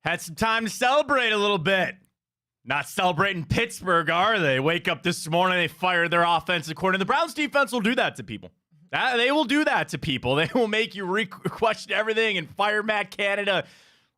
Had some time to celebrate a little bit. Not celebrating Pittsburgh, are they? Wake up this morning, they fired their offensive coordinator. The Browns defense will do that to people. They will do that to people. They will make you question everything and fire Matt Canada.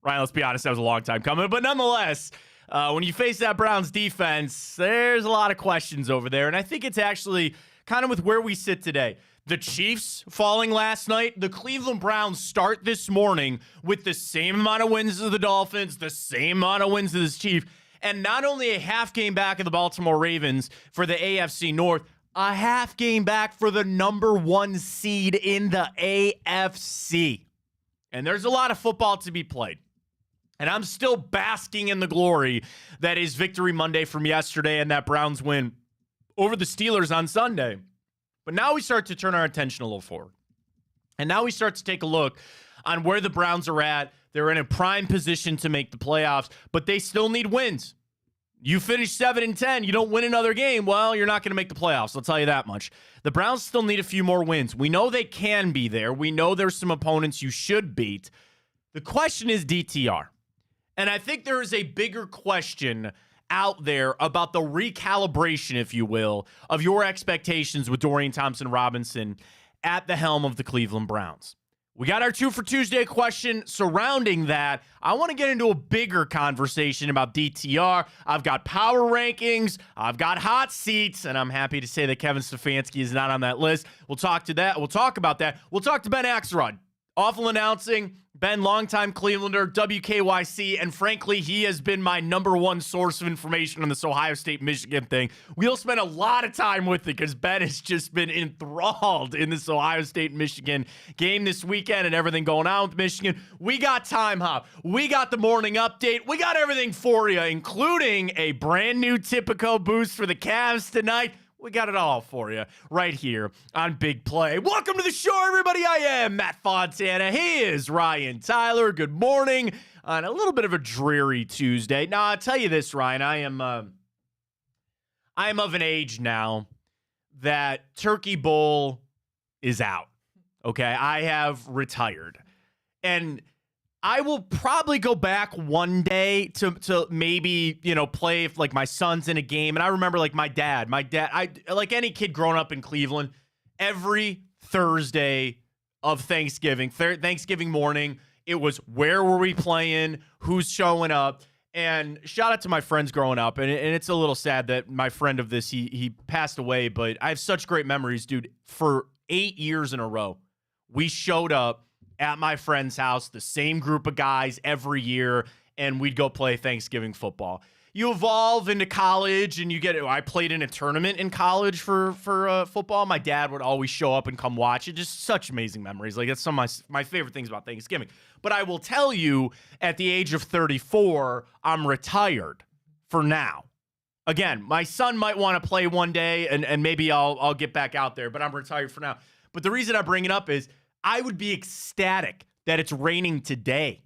Ryan, let's be honest, that was a long time coming. But nonetheless, when you face that Browns defense, there's a lot of questions over there. And I think it's actually kind of with where we sit today. The Chiefs falling last night. The Cleveland Browns start this morning with the same amount of wins as the Dolphins, the same amount of wins as the Chiefs. And not only a half game back of the Baltimore Ravens for the AFC North, a half game back for the number one seed in the AFC. And there's a lot of football to be played. And I'm still basking in the glory that is Victory Monday from yesterday and that Browns win over the Steelers on Sunday. But now we start to turn our attention a little forward. And now we start to take a look on where the Browns are at. They're in a prime position to make the playoffs, but they still need wins. You finish 7-10, you don't win another game, well, you're not going to make the playoffs. I'll tell you that much. The Browns still need a few more wins. We know they can be there. We know there's some opponents you should beat. The question is DTR. And I think there is a bigger question out there about the recalibration, if you will, of your expectations with Dorian Thompson-Robinson at the helm of the Cleveland Browns. We got our 2 for Tuesday question surrounding that. I want to get into a bigger conversation about DTR. I've got power rankings. I've got hot seats, and I'm happy to say that Kevin Stefanski is not on that list. We'll talk about that. We'll talk to Ben Axelrod. Awful announcing. Ben, longtime Clevelander, WKYC, and frankly, he has been my number one source of information on this Ohio State-Michigan thing. We'll spend a lot of time with it because Ben has just been enthralled in this Ohio State-Michigan game this weekend and everything going on with Michigan. We got Time Hop. We got the morning update. We got everything for you, including a brand new Tipico boost for the Cavs tonight. We got it all for you right here on Big Play. Welcome to the show, everybody. I am Matt Fontana. He is Ryan Tyler. Good morning on a little bit of a dreary Tuesday. Now, I'll tell you this, Ryan. I am of an age now that Turkey Bowl is out. Okay, I have retired. And I will probably go back one day to maybe, play if like my son's in a game. And I remember like my dad, like any kid growing up in Cleveland, every Thursday of Thanksgiving morning, it was where were we playing, who's showing up. And shout out to my friends growing up. And it's a little sad that my friend of this, he passed away, but I have such great memories, dude. For 8 years in a row, we showed up at my friend's house, the same group of guys every year, and we'd go play Thanksgiving football. You evolve into college, and I played in a tournament in college for football. My dad would always show up and come watch it. Just such amazing memories. Like, that's some of my favorite things about Thanksgiving. But I will tell you, at the age of 34, I'm retired for now. Again, my son might want to play one day, and maybe I'll get back out there, but I'm retired for now. But the reason I bring it up is I would be ecstatic that it's raining today.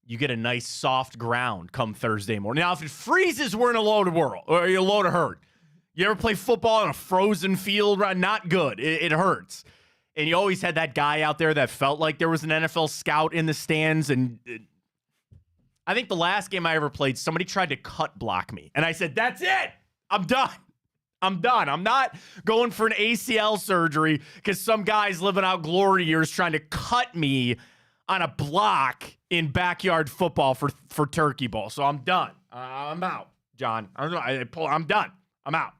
You get a nice soft ground come Thursday morning. Now, if it freezes, we're in a load of hurt. You ever play football in a frozen field? Not good. It hurts. And you always had that guy out there that felt like there was an NFL scout in the stands. And I think the last game I ever played, somebody tried to cut block me. And I said, that's it. I'm done. I'm not going for an ACL surgery because some guy's living out glory years trying to cut me on a block in backyard football for Turkey Bowl. So I'm done. I'm out, John. I'm done. I'm out.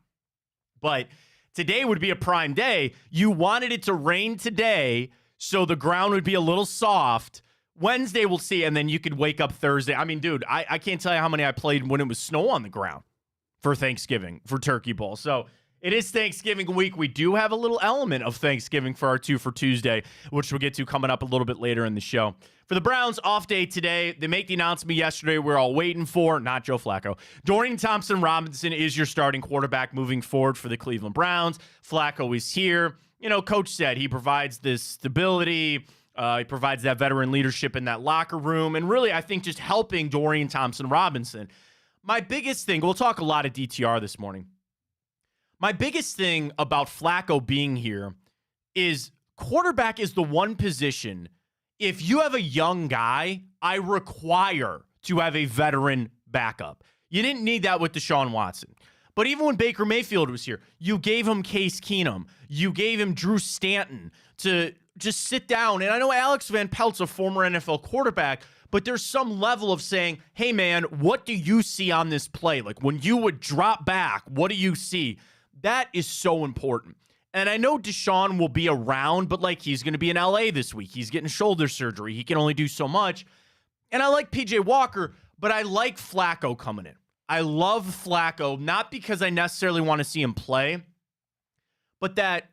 But today would be a prime day. You wanted it to rain today so the ground would be a little soft. Wednesday we'll see, and then you could wake up Thursday. I mean, dude, I can't tell you how many I played when it was snow on the ground for Thanksgiving, for Turkey Bowl. So it is Thanksgiving week. We do have a little element of Thanksgiving for our 2 for Tuesday, which we'll get to coming up a little bit later in the show. For the Browns, off day today. They make the announcement yesterday we're all waiting for. Not Joe Flacco. Dorian Thompson-Robinson is your starting quarterback moving forward for the Cleveland Browns. Flacco is here. Coach said he provides this stability. He provides that veteran leadership in that locker room. And really, I think just helping Dorian Thompson-Robinson. My biggest thing, we'll talk a lot of DTR this morning. My biggest thing about Flacco being here is quarterback is the one position, if you have a young guy, I require to have a veteran backup. You didn't need that with Deshaun Watson. But even when Baker Mayfield was here, you gave him Case Keenum. You gave him Drew Stanton to just sit down. And I know Alex Van Pelt's a former NFL quarterback, but there's some level of saying, hey, man, what do you see on this play? Like when you would drop back, what do you see? That is so important. And I know Deshaun will be around, but like he's going to be in LA this week. He's getting shoulder surgery. He can only do so much. And I like PJ Walker, but I like Flacco coming in. I love Flacco, not because I necessarily want to see him play, but that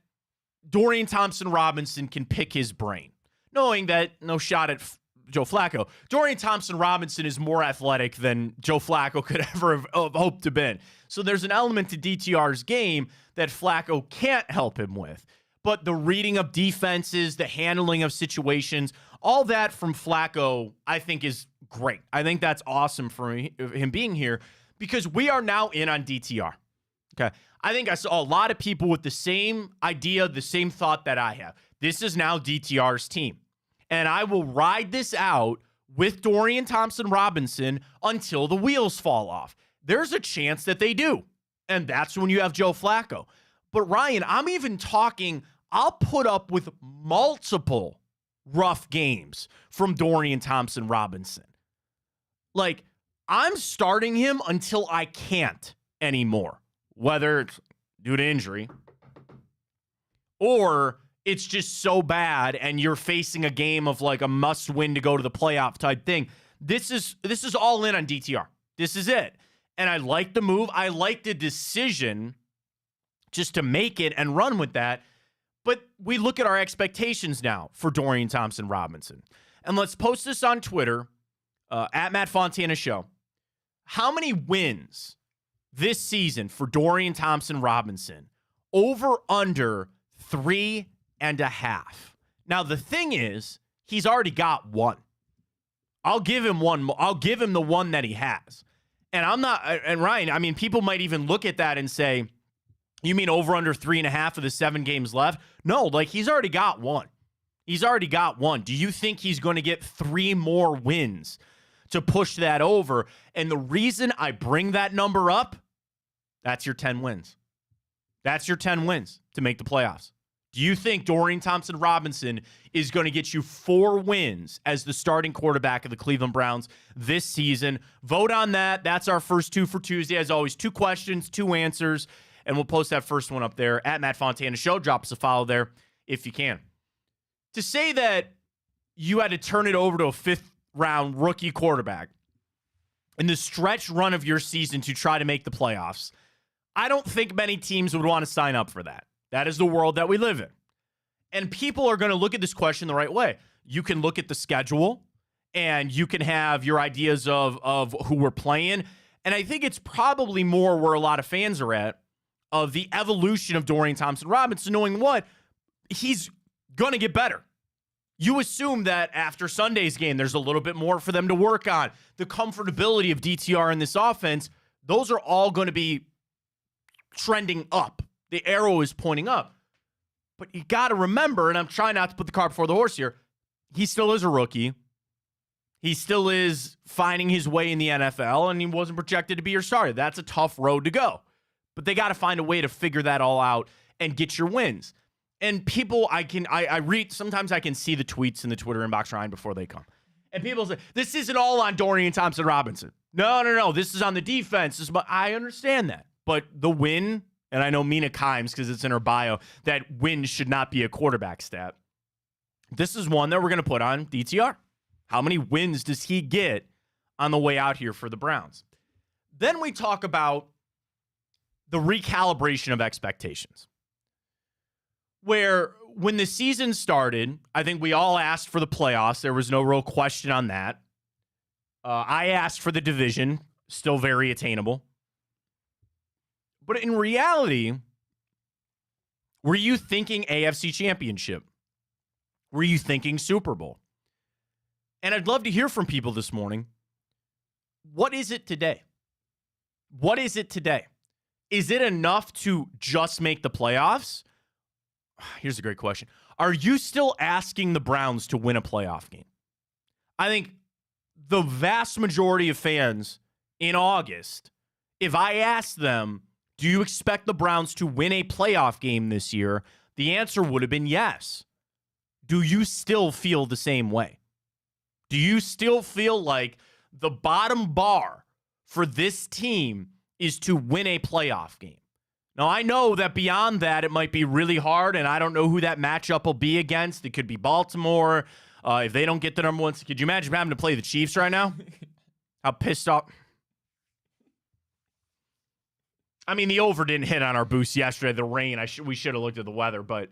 Dorian Thompson-Robinson can pick his brain, knowing that no shot at Joe Flacco. Dorian Thompson-Robinson is more athletic than Joe Flacco could ever have hoped to be. So there's an element to DTR's game that Flacco can't help him with. But the reading of defenses, the handling of situations, all that from Flacco, I think is great. I think that's awesome for him being here because we are now in on DTR. Okay. I think I saw a lot of people with the same idea, the same thought that I have. This is now DTR's team. And I will ride this out with Dorian Thompson-Robinson until the wheels fall off. There's a chance that they do. And that's when you have Joe Flacco. But Ryan, I'm even talking, I'll put up with multiple rough games from Dorian Thompson-Robinson. Like, I'm starting him until I can't anymore, whether it's due to injury or it's just so bad and you're facing a game of like a must-win to go to the playoff type thing. This is all in on DTR. This is it. And I like the move. I like the decision just to make it and run with that. But we look at our expectations now for Dorian Thompson-Robinson. And let's post this on Twitter, at Matt Fontana Show. How many wins this season for Dorian Thompson-Robinson? Over, under 3.5. Now, the thing is, he's already got one. I'll give him one. I'll give him the one that he has. And I'm not, and Ryan, I mean, people might even look at that and say, you mean over under 3.5 of the 7 games left? No, like he's already got one. He's already got one. Do you think he's going to get 3 more wins to push that over? And the reason I bring that number up, that's your 10 wins. That's your 10 wins to make the playoffs. Do you think Dorian Thompson-Robinson is going to get you 4 wins as the starting quarterback of the Cleveland Browns this season? Vote on that. That's our first 2 for Tuesday. As always, 2 questions, 2 answers, and we'll post that first one up there at Matt Fontana Show. Drop us a follow there if you can. To say that you had to turn it over to a 5th-round rookie quarterback in the stretch run of your season to try to make the playoffs, I don't think many teams would want to sign up for that. That is the world that we live in. And people are going to look at this question the right way. You can look at the schedule and you can have your ideas of who we're playing. And I think it's probably more where a lot of fans are at of the evolution of Dorian Thompson-Robinson, knowing what? He's going to get better. You assume that after Sunday's game, there's a little bit more for them to work on. The comfortability of DTR in this offense, those are all going to be trending up. The arrow is pointing up. But you got to remember, and I'm trying not to put the cart before the horse here, he still is a rookie. He still is finding his way in the NFL, and he wasn't projected to be your starter. That's a tough road to go. But they got to find a way to figure that all out and get your wins. And people, I read, sometimes I can see the tweets in the Twitter inbox, Ryan, before they come. And people say, this isn't all on Dorian Thompson-Robinson. No. This is on the defense. I understand that. But the win, and I know Mina Kimes, because it's in her bio, that win should not be a quarterback stat. This is one that we're going to put on DTR. How many wins does he get on the way out here for the Browns? Then we talk about the recalibration of expectations. Where when the season started, I think we all asked for the playoffs. There was no real question on that. I asked for the division, still very attainable. But in reality, were you thinking AFC Championship? Were you thinking Super Bowl? And I'd love to hear from people this morning. What is it today? What is it today? Is it enough to just make the playoffs? Here's a great question. Are you still asking the Browns to win a playoff game? I think the vast majority of fans in August, if I asked them, do you expect the Browns to win a playoff game this year? The answer would have been yes. Do you still feel the same way? Do you still feel like the bottom bar for this team is to win a playoff game? Now, I know that beyond that, it might be really hard, and I don't know who that matchup will be against. It could be Baltimore. If they don't get the number one, could you imagine having to play the Chiefs right now? How pissed off. I mean, the over didn't hit on our boost yesterday. The rain, we should have looked at the weather, but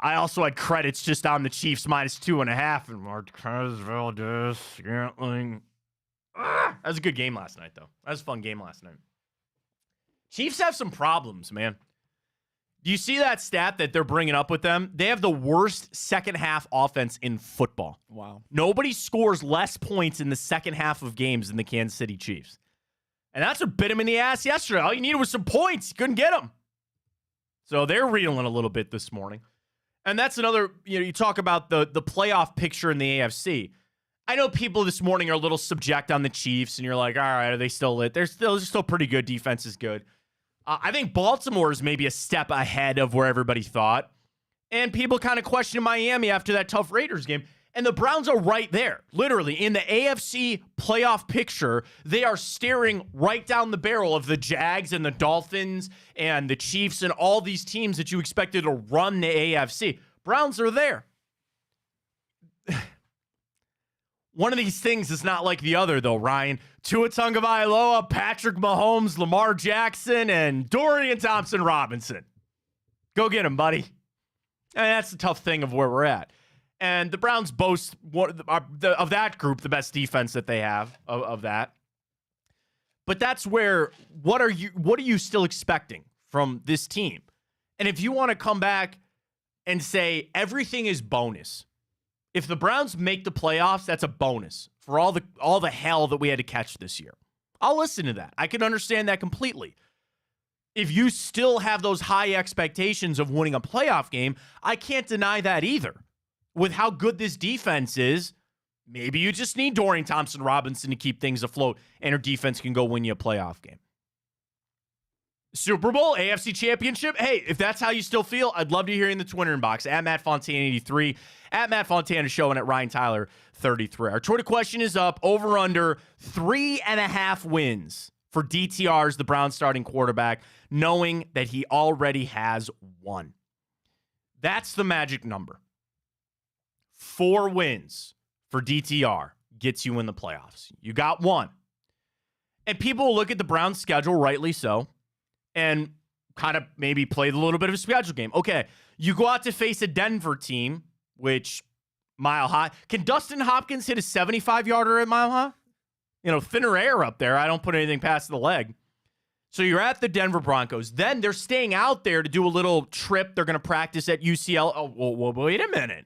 I also had credits just on the Chiefs -2.5 and Marquez Valdez, Scantling. That was a good game last night, though. That was a fun game last night. Chiefs have some problems, man. Do you see that stat that they're bringing up with them? They have the worst second half offense in football. Wow. Nobody scores less points in the second half of games than the Kansas City Chiefs. And that's what bit him in the ass yesterday. All you needed was some points. You couldn't get them. So they're reeling a little bit this morning. And that's another, you talk about the playoff picture in the AFC. I know people this morning are a little subject on the Chiefs, and you're like, all right, are they still lit? They're still pretty good. Defense is good. I think Baltimore is maybe a step ahead of where everybody thought. And people kind of questioned Miami after that tough Raiders game. And the Browns are right there. Literally, in the AFC playoff picture, they are staring right down the barrel of the Jags and the Dolphins and the Chiefs and all these teams that you expected to run the AFC. Browns are there. One of these things is not like the other, though, Ryan. Tua Tagovailoa, Patrick Mahomes, Lamar Jackson, and Dorian Thompson-Robinson. Go get him, buddy. I mean, that's the tough thing of where we're at. And the Browns boast of that group the best defense that they have of that. But that's where, what are you still expecting from this team? And if you want to come back and say everything is bonus, if the Browns make the playoffs, that's a bonus for all the hell that we had to catch this year. I'll listen to that. I can understand that completely. If you still have those high expectations of winning a playoff game, I can't deny that either. With how good this defense is, maybe you just need Dorian Thompson-Robinson to keep things afloat, and her defense can go win you a playoff game. Super Bowl, AFC Championship. Hey, if that's how you still feel, I'd love to hear you in the Twitter inbox at Matt Fontana 83, at Matt Fontana Show, and at Ryan Tyler 33. Our Twitter question is up. Over under 3.5 wins for DTR's the Browns starting quarterback, knowing that he already has one. That's the magic number. 4 wins for DTR gets you in the playoffs. You got one. And people will look at the Browns' schedule, rightly so, and kind of maybe play a little bit of a schedule game. Okay, you go out to face a Denver team, which mile high. Can Dustin Hopkins hit a 75-yarder at mile high? Thinner air up there. I don't put anything past the leg. So you're at the Denver Broncos. Then they're staying out there to do a little trip. They're going to practice at UCL. Oh, well, wait a minute.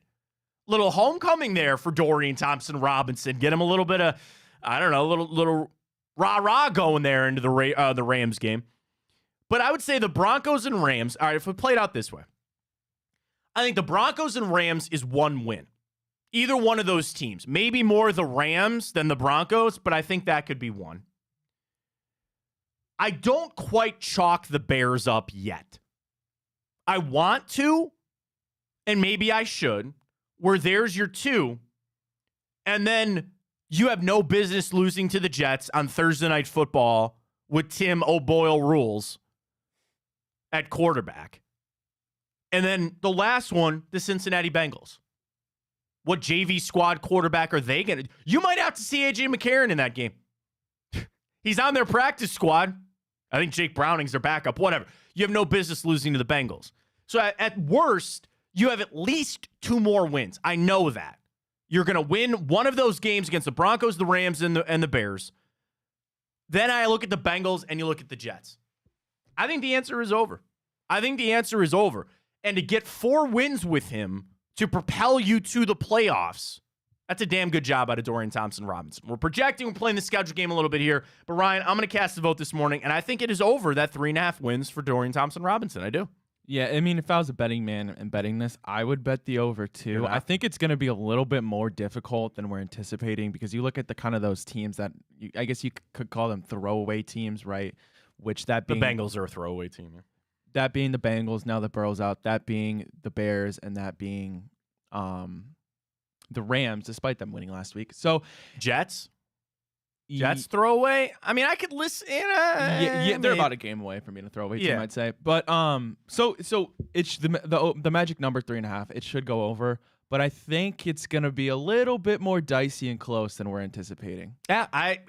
Little homecoming there for Dorian Thompson-Robinson. Get him a little bit of, I don't know, little rah-rah going there into the Rams game. But I would say the Broncos and Rams, all right, if we play it out this way, I think the Broncos and Rams is 1 win. Either one of those teams. Maybe more the Rams than the Broncos, but I think that could be 1. I don't quite chalk the Bears up yet. I want to, and maybe I should, where there's your 2, and then you have no business losing to the Jets on Thursday Night Football with Tim O'Boyle rules at quarterback. And then the last one, the Cincinnati Bengals. What JV squad quarterback are they going to... You might have to see A.J. McCarron in that game. He's on their practice squad. I think Jake Browning's their backup, whatever. You have no business losing to the Bengals. So at worst, you have at least 2 more wins. I know that. You're going to win one of those games against the Broncos, the Rams, and the Bears. Then I look at the Bengals, and you look at the Jets. I think the answer is over. And to get 4 wins with him to propel you to the playoffs, that's a damn good job out of Dorian Thompson-Robinson. We're projecting, we're playing the schedule game a little bit here. But, Ryan, I'm going to cast the vote this morning, and I think it is over that 3.5 wins for Dorian Thompson-Robinson. I do. Yeah, I mean, if I was a betting man and betting this, I would bet the over too. I think it's going to be a little bit more difficult than we're anticipating because you look at the kind of those teams that I guess you could call them throwaway teams, right? Which that being the Bengals are a throwaway team. Yeah. That being the Bengals, now the Burrow's out. That being the Bears, and that being the Rams, despite them winning last week. So Jets throwaway. I mean, I could listen. Yeah, they're about a game away from being a throwaway team, I'd say. But so it's the magic number 3.5. It should go over, but I think it's gonna be a little bit more dicey and close than we're anticipating. Yeah, I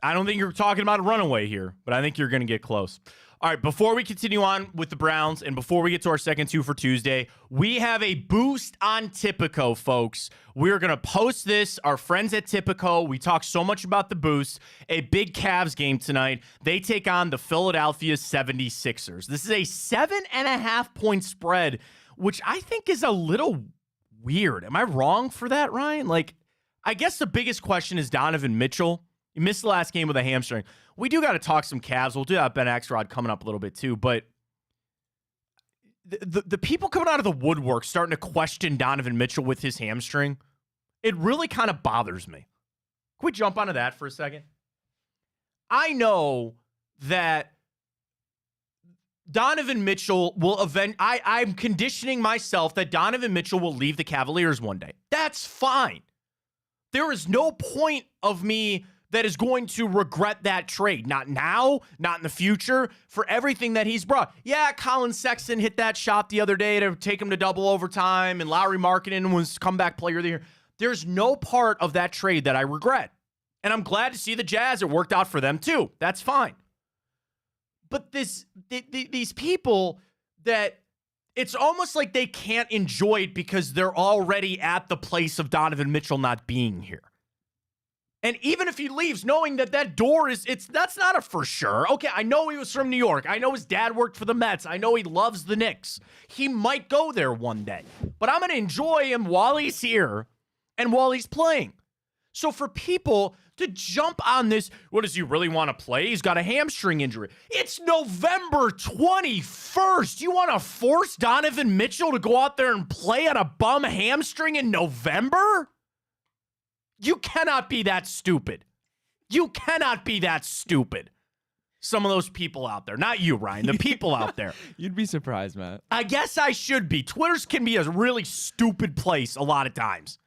don't think you're talking about a runaway here, but I think you're gonna get close. All right, before we continue on with the Browns and before we get to our second two for Tuesday, we have a boost on Tipico, folks. We're going to post this. Our friends at Tipico, we talk so much about the boost. A big Cavs game tonight. They take on the Philadelphia 76ers. This is a 7.5-point spread, which I think is a little weird. Am I wrong for that, Ryan? Like, I guess the biggest question is Donovan Mitchell. He missed the last game with a hamstring. We do got to talk some Cavs. We'll do that Ben Axelrod coming up a little bit too. But the people coming out of the woodwork starting to question Donovan Mitchell with his hamstring, it really kind of bothers me. Can we jump onto that for a second? I know that Donovan Mitchell will I'm conditioning myself that Donovan Mitchell will leave the Cavaliers one day. That's fine. There is no point of me that is going to regret that trade. Not now, not in the future, for everything that he's brought. Yeah, Colin Sexton hit that shot the other day to take him to double overtime, and Lauri Markkanen was comeback player of the year. There's no part of that trade that I regret. And I'm glad to see the Jazz. It worked out for them too. That's fine. But these people that it's almost like they can't enjoy it because they're already at the place of Donovan Mitchell not being here. And even if he leaves, knowing that door that's not a for sure. Okay, I know he was from New York. I know his dad worked for the Mets. I know he loves the Knicks. He might go there one day. But I'm going to enjoy him while he's here and while he's playing. So for people to jump on this, what does he really want to play? He's got a hamstring injury. It's November 21st. You want to force Donovan Mitchell to go out there and play on a bum hamstring in November? You cannot be that stupid. You cannot be that stupid. Some of those people out there. Not you, Ryan. The people out there. You'd be surprised, Matt. I guess I should be. Twitter's can be a really stupid place a lot of times.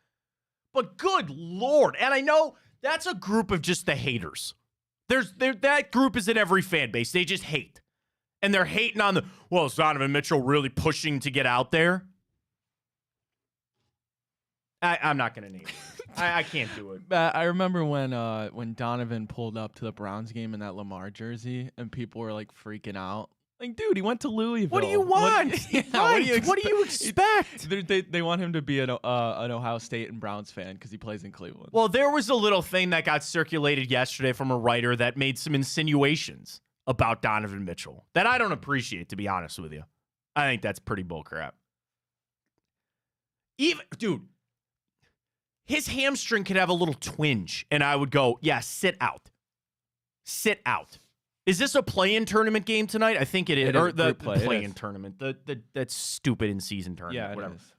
But good Lord. And I know that's a group of just the haters. That group is in every fan base. They just hate. And they're hating on is Donovan Mitchell really pushing to get out there? I'm not going to name it. I can't do it. I remember when Donovan pulled up to the Browns game in that Lamar jersey, and people were like freaking out. Like, dude, he went to Louisville. What do you want? What do you expect? They want him to be an Ohio State and Browns fan because he plays in Cleveland. Well, there was a little thing that got circulated yesterday from a writer that made some insinuations about Donovan Mitchell that I don't appreciate, to be honest with you. I think that's pretty bullcrap. Dude. His hamstring could have a little twinge, and I would go, yeah, sit out. Sit out. Is this a play-in tournament game tonight? I think it is. Or the play-in tournament. That stupid in-season tournament. Yeah, whatever. It is.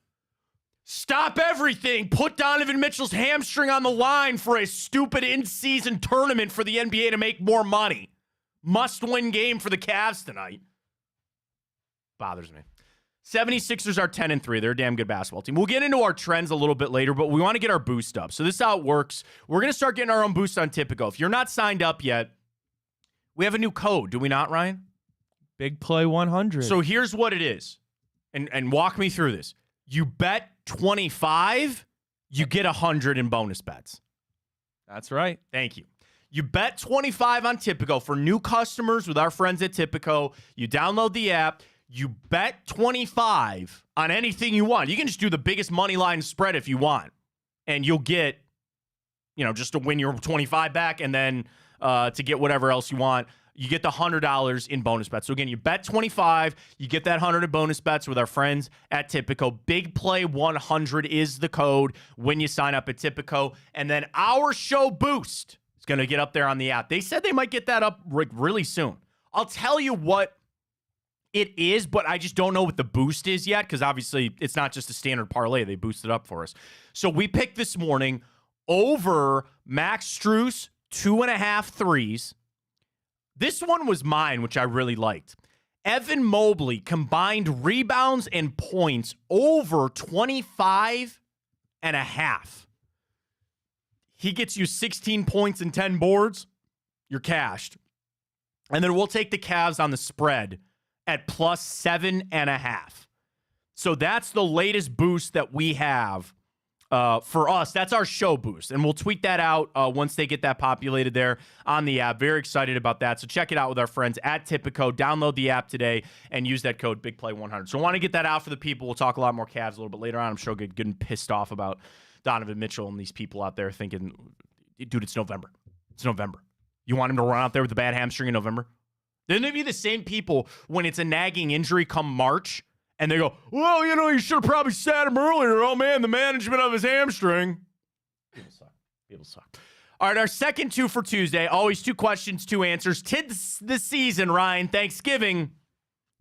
Stop everything. Put Donovan Mitchell's hamstring on the line for a stupid in-season tournament for the NBA to make more money. Must-win game for the Cavs tonight. Bothers me. 76ers are 10-3. They're a damn good basketball team. We'll get into our trends a little bit later, but we want to get our boost up. So this is how it works. We're going to start getting our own boost on Tipico. If you're not signed up yet, we have a new code. Do we not, Ryan? Big Play 100. So here's what it is. And walk me through this. You bet 25, you get 100 in bonus bets. That's right. Thank you. You bet 25 on Tipico. For new customers with our friends at Tipico, you download the app. You bet 25 on anything you want. You can just do the biggest money line spread if you want. And you'll get, just to win your 25 back and then to get whatever else you want, you get the $100 in bonus bets. So again, you bet 25, you get that 100 in bonus bets with our friends at Tipico. Big Play 100 is the code when you sign up at Tipico. And then our show boost is going to get up there on the app. They said they might get that up really soon. I'll tell you what It is, but I just don't know what the boost is yet because obviously it's not just a standard parlay. They boosted up for us. So we picked this morning over Max Strus, 2.5 threes. This one was mine, which I really liked. Evan Mobley combined rebounds and points over 25.5. He gets you 16 points and 10 boards. You're cashed. And then we'll take the Cavs on the spread at plus 7.5. So that's the latest boost that we have for us. That's our show boost. And we'll tweet that out once they get that populated there on the app. Very excited about that. So check it out with our friends at Tipico. Download the app today and use that code BigPlay100. So I want to get that out for the people. We'll talk a lot more Cavs a little bit later on. I'm sure getting pissed off about Donovan Mitchell and these people out there thinking, dude, it's November. It's November. You want him to run out there with a bad hamstring in November? Then they be the same people when it's a nagging injury come March, and they go, well, you should have probably sat him earlier. Oh, man, the management of his hamstring. People suck. People suck. All right, our second 2 for Tuesday. Always 2 questions, 2 answers. Tis the season, Ryan. Thanksgiving.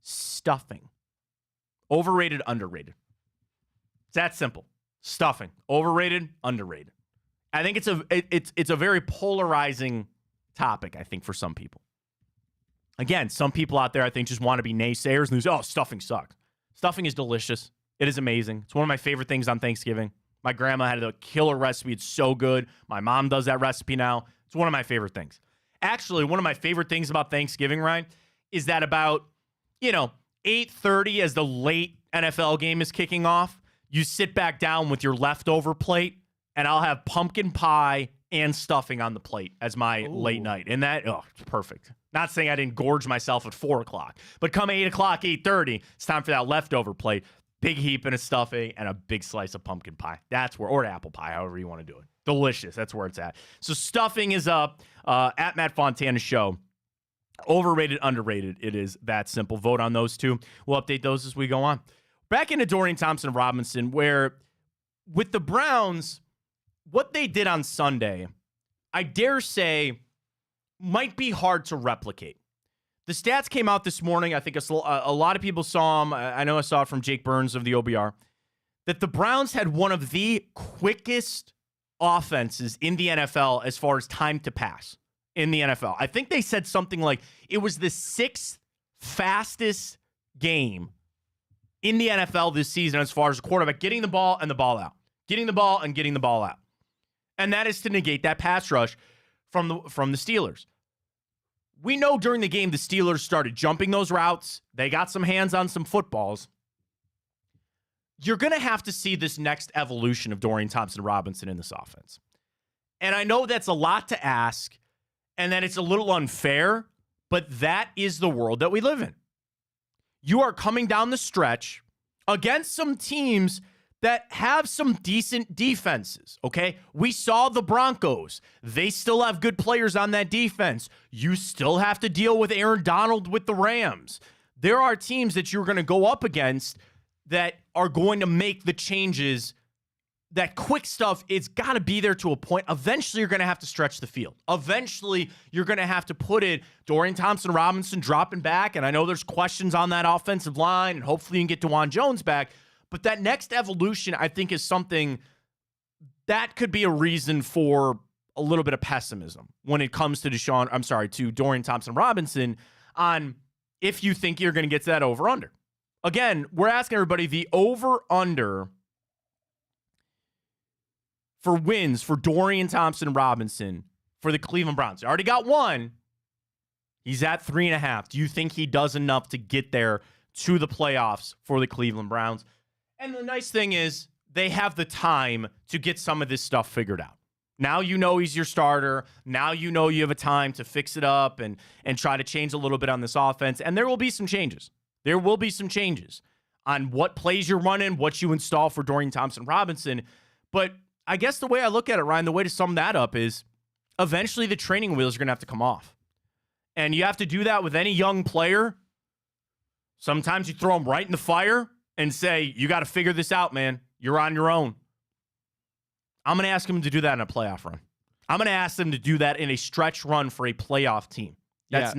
Stuffing. Overrated, underrated. It's that simple. Stuffing. Overrated, underrated. I think it's a very polarizing topic, I think, for some people. Again, some people out there, I think, just want to be naysayers and say, oh, stuffing sucks. Stuffing is delicious. It is amazing. It's one of my favorite things on Thanksgiving. My grandma had a killer recipe. It's so good. My mom does that recipe now. It's one of my favorite things. Actually, one of my favorite things about Thanksgiving, Ryan, is that about, 8:30 as the late NFL game is kicking off, you sit back down with your leftover plate, and I'll have pumpkin pie and stuffing on the plate as my late night. And that, it's perfect. Not saying I didn't gorge myself at 4 o'clock, but come 8 o'clock, 8:30, it's time for that leftover plate. Big heap and a stuffing and a big slice of pumpkin pie. That's where, or apple pie, however you want to do it. Delicious. That's where it's at. So stuffing is up at Matt Fontana Show. Overrated, underrated. It is that simple. Vote on those 2. We'll update those as we go on. Back into Dorian Thompson-Robinson, where with the Browns, what they did on Sunday, I dare say, might be hard to replicate. The stats came out this morning. I think a lot of people saw them. I know I saw it from Jake Burns of the OBR, that the Browns had one of the quickest offenses in the NFL as far as time to pass in the NFL. I think they said something like it was the 6th fastest game in the NFL this season as far as a quarterback getting the ball and the ball out. Getting the ball and getting the ball out. And that is to negate that pass rush from the Steelers. We know during the game the Steelers started jumping those routes. They got some hands on some footballs. You're going to have to see this next evolution of Dorian Thompson-Robinson in this offense. And I know that's a lot to ask and that it's a little unfair, but that is the world that we live in. You are coming down the stretch against some teams that have some decent defenses, okay? We saw the Broncos. They still have good players on that defense. You still have to deal with Aaron Donald with the Rams. There are teams that you're going to go up against that are going to make the changes. That quick stuff, it's got to be there to a point. Eventually, you're going to have to stretch the field. Eventually, you're going to have to put it Dorian Thompson-Robinson dropping back, and I know there's questions on that offensive line, and hopefully you can get DeJuan Jones back. But that next evolution, I think, is something that could be a reason for a little bit of pessimism when it comes to to Dorian Thompson-Robinson on if you think you're going to get to that over-under. Again, we're asking everybody the over-under for wins for Dorian Thompson-Robinson for the Cleveland Browns. You already got 1. He's at 3.5. Do you think he does enough to get there to the playoffs for the Cleveland Browns? And the nice thing is they have the time to get some of this stuff figured out. Now you know he's your starter. Now you know you have a time to fix it up and try to change a little bit on this offense. And there will be some changes. There will be some changes on what plays you're running, what you install for Dorian Thompson-Robinson. But I guess the way I look at it, Ryan, the way to sum that up is eventually the training wheels are going to have to come off. And you have to do that with any young player. Sometimes you throw them right in the fire and say, you got to figure this out, man. You're on your own. I'm going to ask him to do that in a playoff run. I'm going to ask them to do that in a stretch run for a playoff team. It's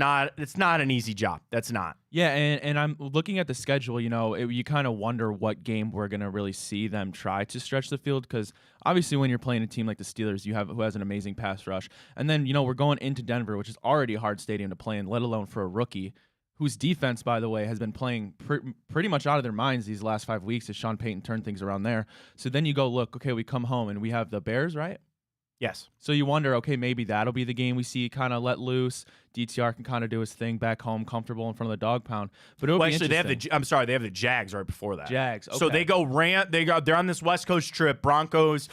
not an easy job. That's not. Yeah, and I'm looking at the schedule, you kind of wonder what game we're going to really see them try to stretch the field, because obviously when you're playing a team like the Steelers, who has an amazing pass rush, and then, we're going into Denver, which is already a hard stadium to play in, let alone for a rookie, whose defense, by the way, has been playing pretty much out of their minds these last 5 weeks as Sean Payton turned things around there. So then you go, look, okay, we come home and we have the Bears, right? Yes. So you wonder, okay, maybe that'll be the game we see kind of let loose. DTR can kind of do his thing back home, comfortable in front of the dog pound. But it'll be actually, they interesting. have the Jags right before that. Jags. Okay. So they're on this West Coast trip. Broncos,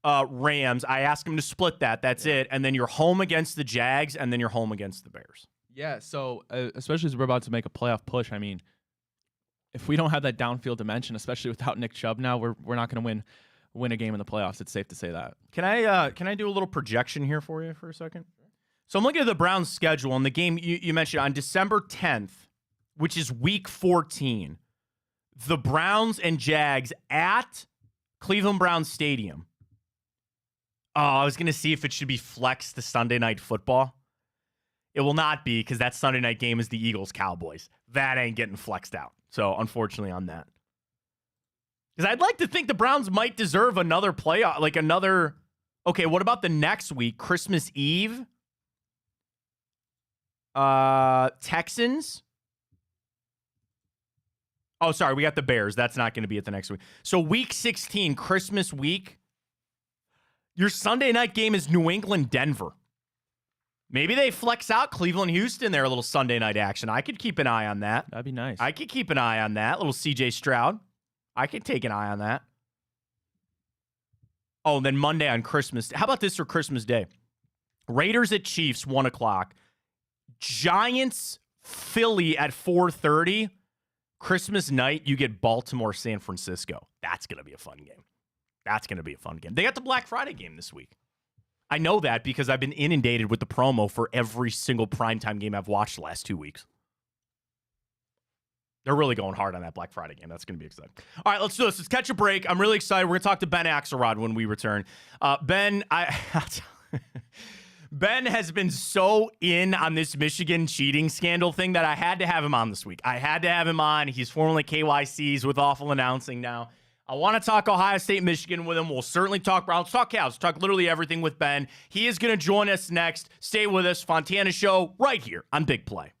Rams. I asked them to split that. That's it. And then you're home against the Jags, and then you're home against the Bears. Yeah. So especially as we're about to make a playoff push, I mean, if we don't have that downfield dimension, especially without Nick Chubb now, we're not going to win a game in the playoffs. It's safe to say that. Can I do a little projection here for you for a second? So I'm looking at the Browns' schedule, and the game you mentioned on December 10th, which is Week 14, the Browns and Jags at Cleveland Browns Stadium. Oh, I was going to see if it should be flexed to Sunday Night Football. It will not be, because that Sunday night game is the Eagles-Cowboys. That ain't getting flexed out. So, unfortunately on that. Because I'd like to think the Browns might deserve another playoff, okay, what about the next week? Christmas Eve? Texans? Oh, sorry, we got the Bears. That's not going to be at the next week. So week 16, Christmas week, your Sunday night game is New England, Denver. Maybe they flex out Cleveland, Houston there, a little Sunday night action. I could keep an eye on that. That'd be nice. I could keep an eye on that. Little CJ Stroud. I could take an eye on that. Oh, and then Monday on Christmas. How about this for Christmas Day? Raiders at Chiefs, 1 o'clock. Giants, Philly at 4:30. Christmas night, you get Baltimore, San Francisco. That's going to be a fun game. They got the Black Friday game this week. I know that because I've been inundated with the promo for every single primetime game I've watched the last 2 weeks. They're really going hard on that Black Friday game. That's going to be exciting. All right, let's do this. Let's catch a break. I'm really excited. We're going to talk to Ben Axelrod when we return. Ben, Ben has been so in on this Michigan cheating scandal thing that I had to have him on this week. I had to have him on. He's formerly KYC's with awful announcing now. I want to talk Ohio State, Michigan with him. We'll certainly talk Browns, talk Cavs, talk literally everything with Ben. He is going to join us next. Stay with us. Fontana Show right here on Big Play.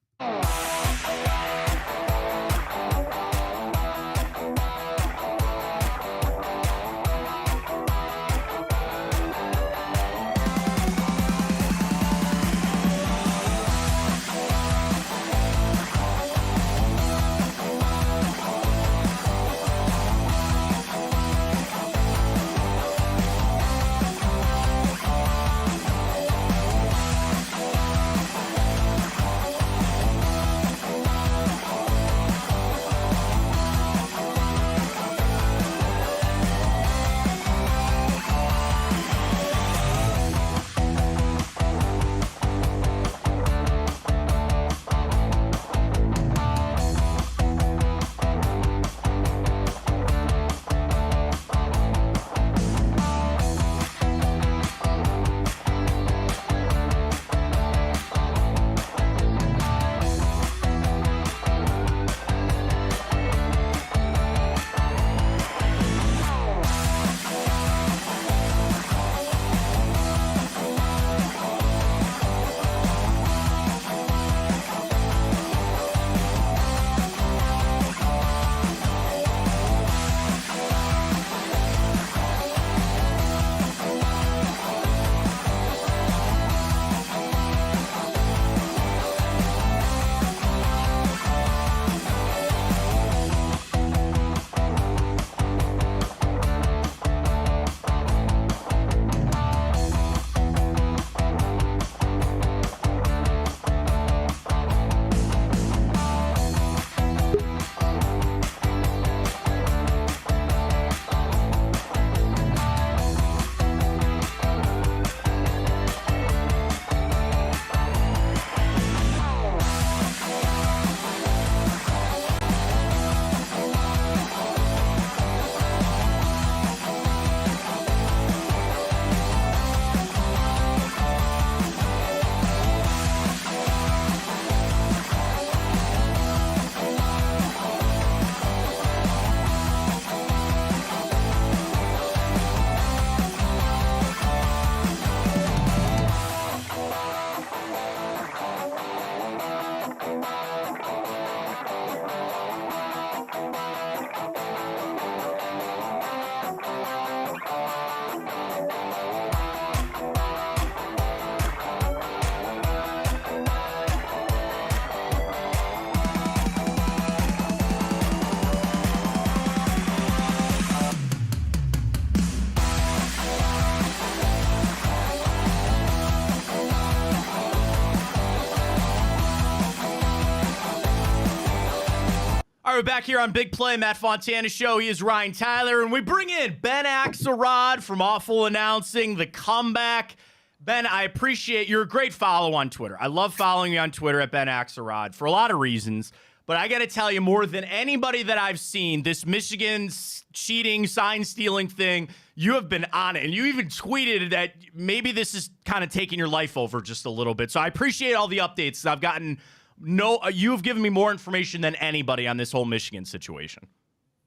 we're back here on Big Play, Matt Fontana Show. He is Ryan Tyler, and we bring in Ben Axelrod from Awful announcing the comeback. Ben, I appreciate you're a great follow on Twitter. I love following you on Twitter at Ben Axelrod for a lot of reasons. But I got to tell you, more than anybody that I've seen, this Michigan cheating, sign-stealing thing, you have been on it. And you even tweeted that maybe this is kind of taking your life over just a little bit. So I appreciate all the updates. I've gotten you have given me more information than anybody on this whole Michigan situation.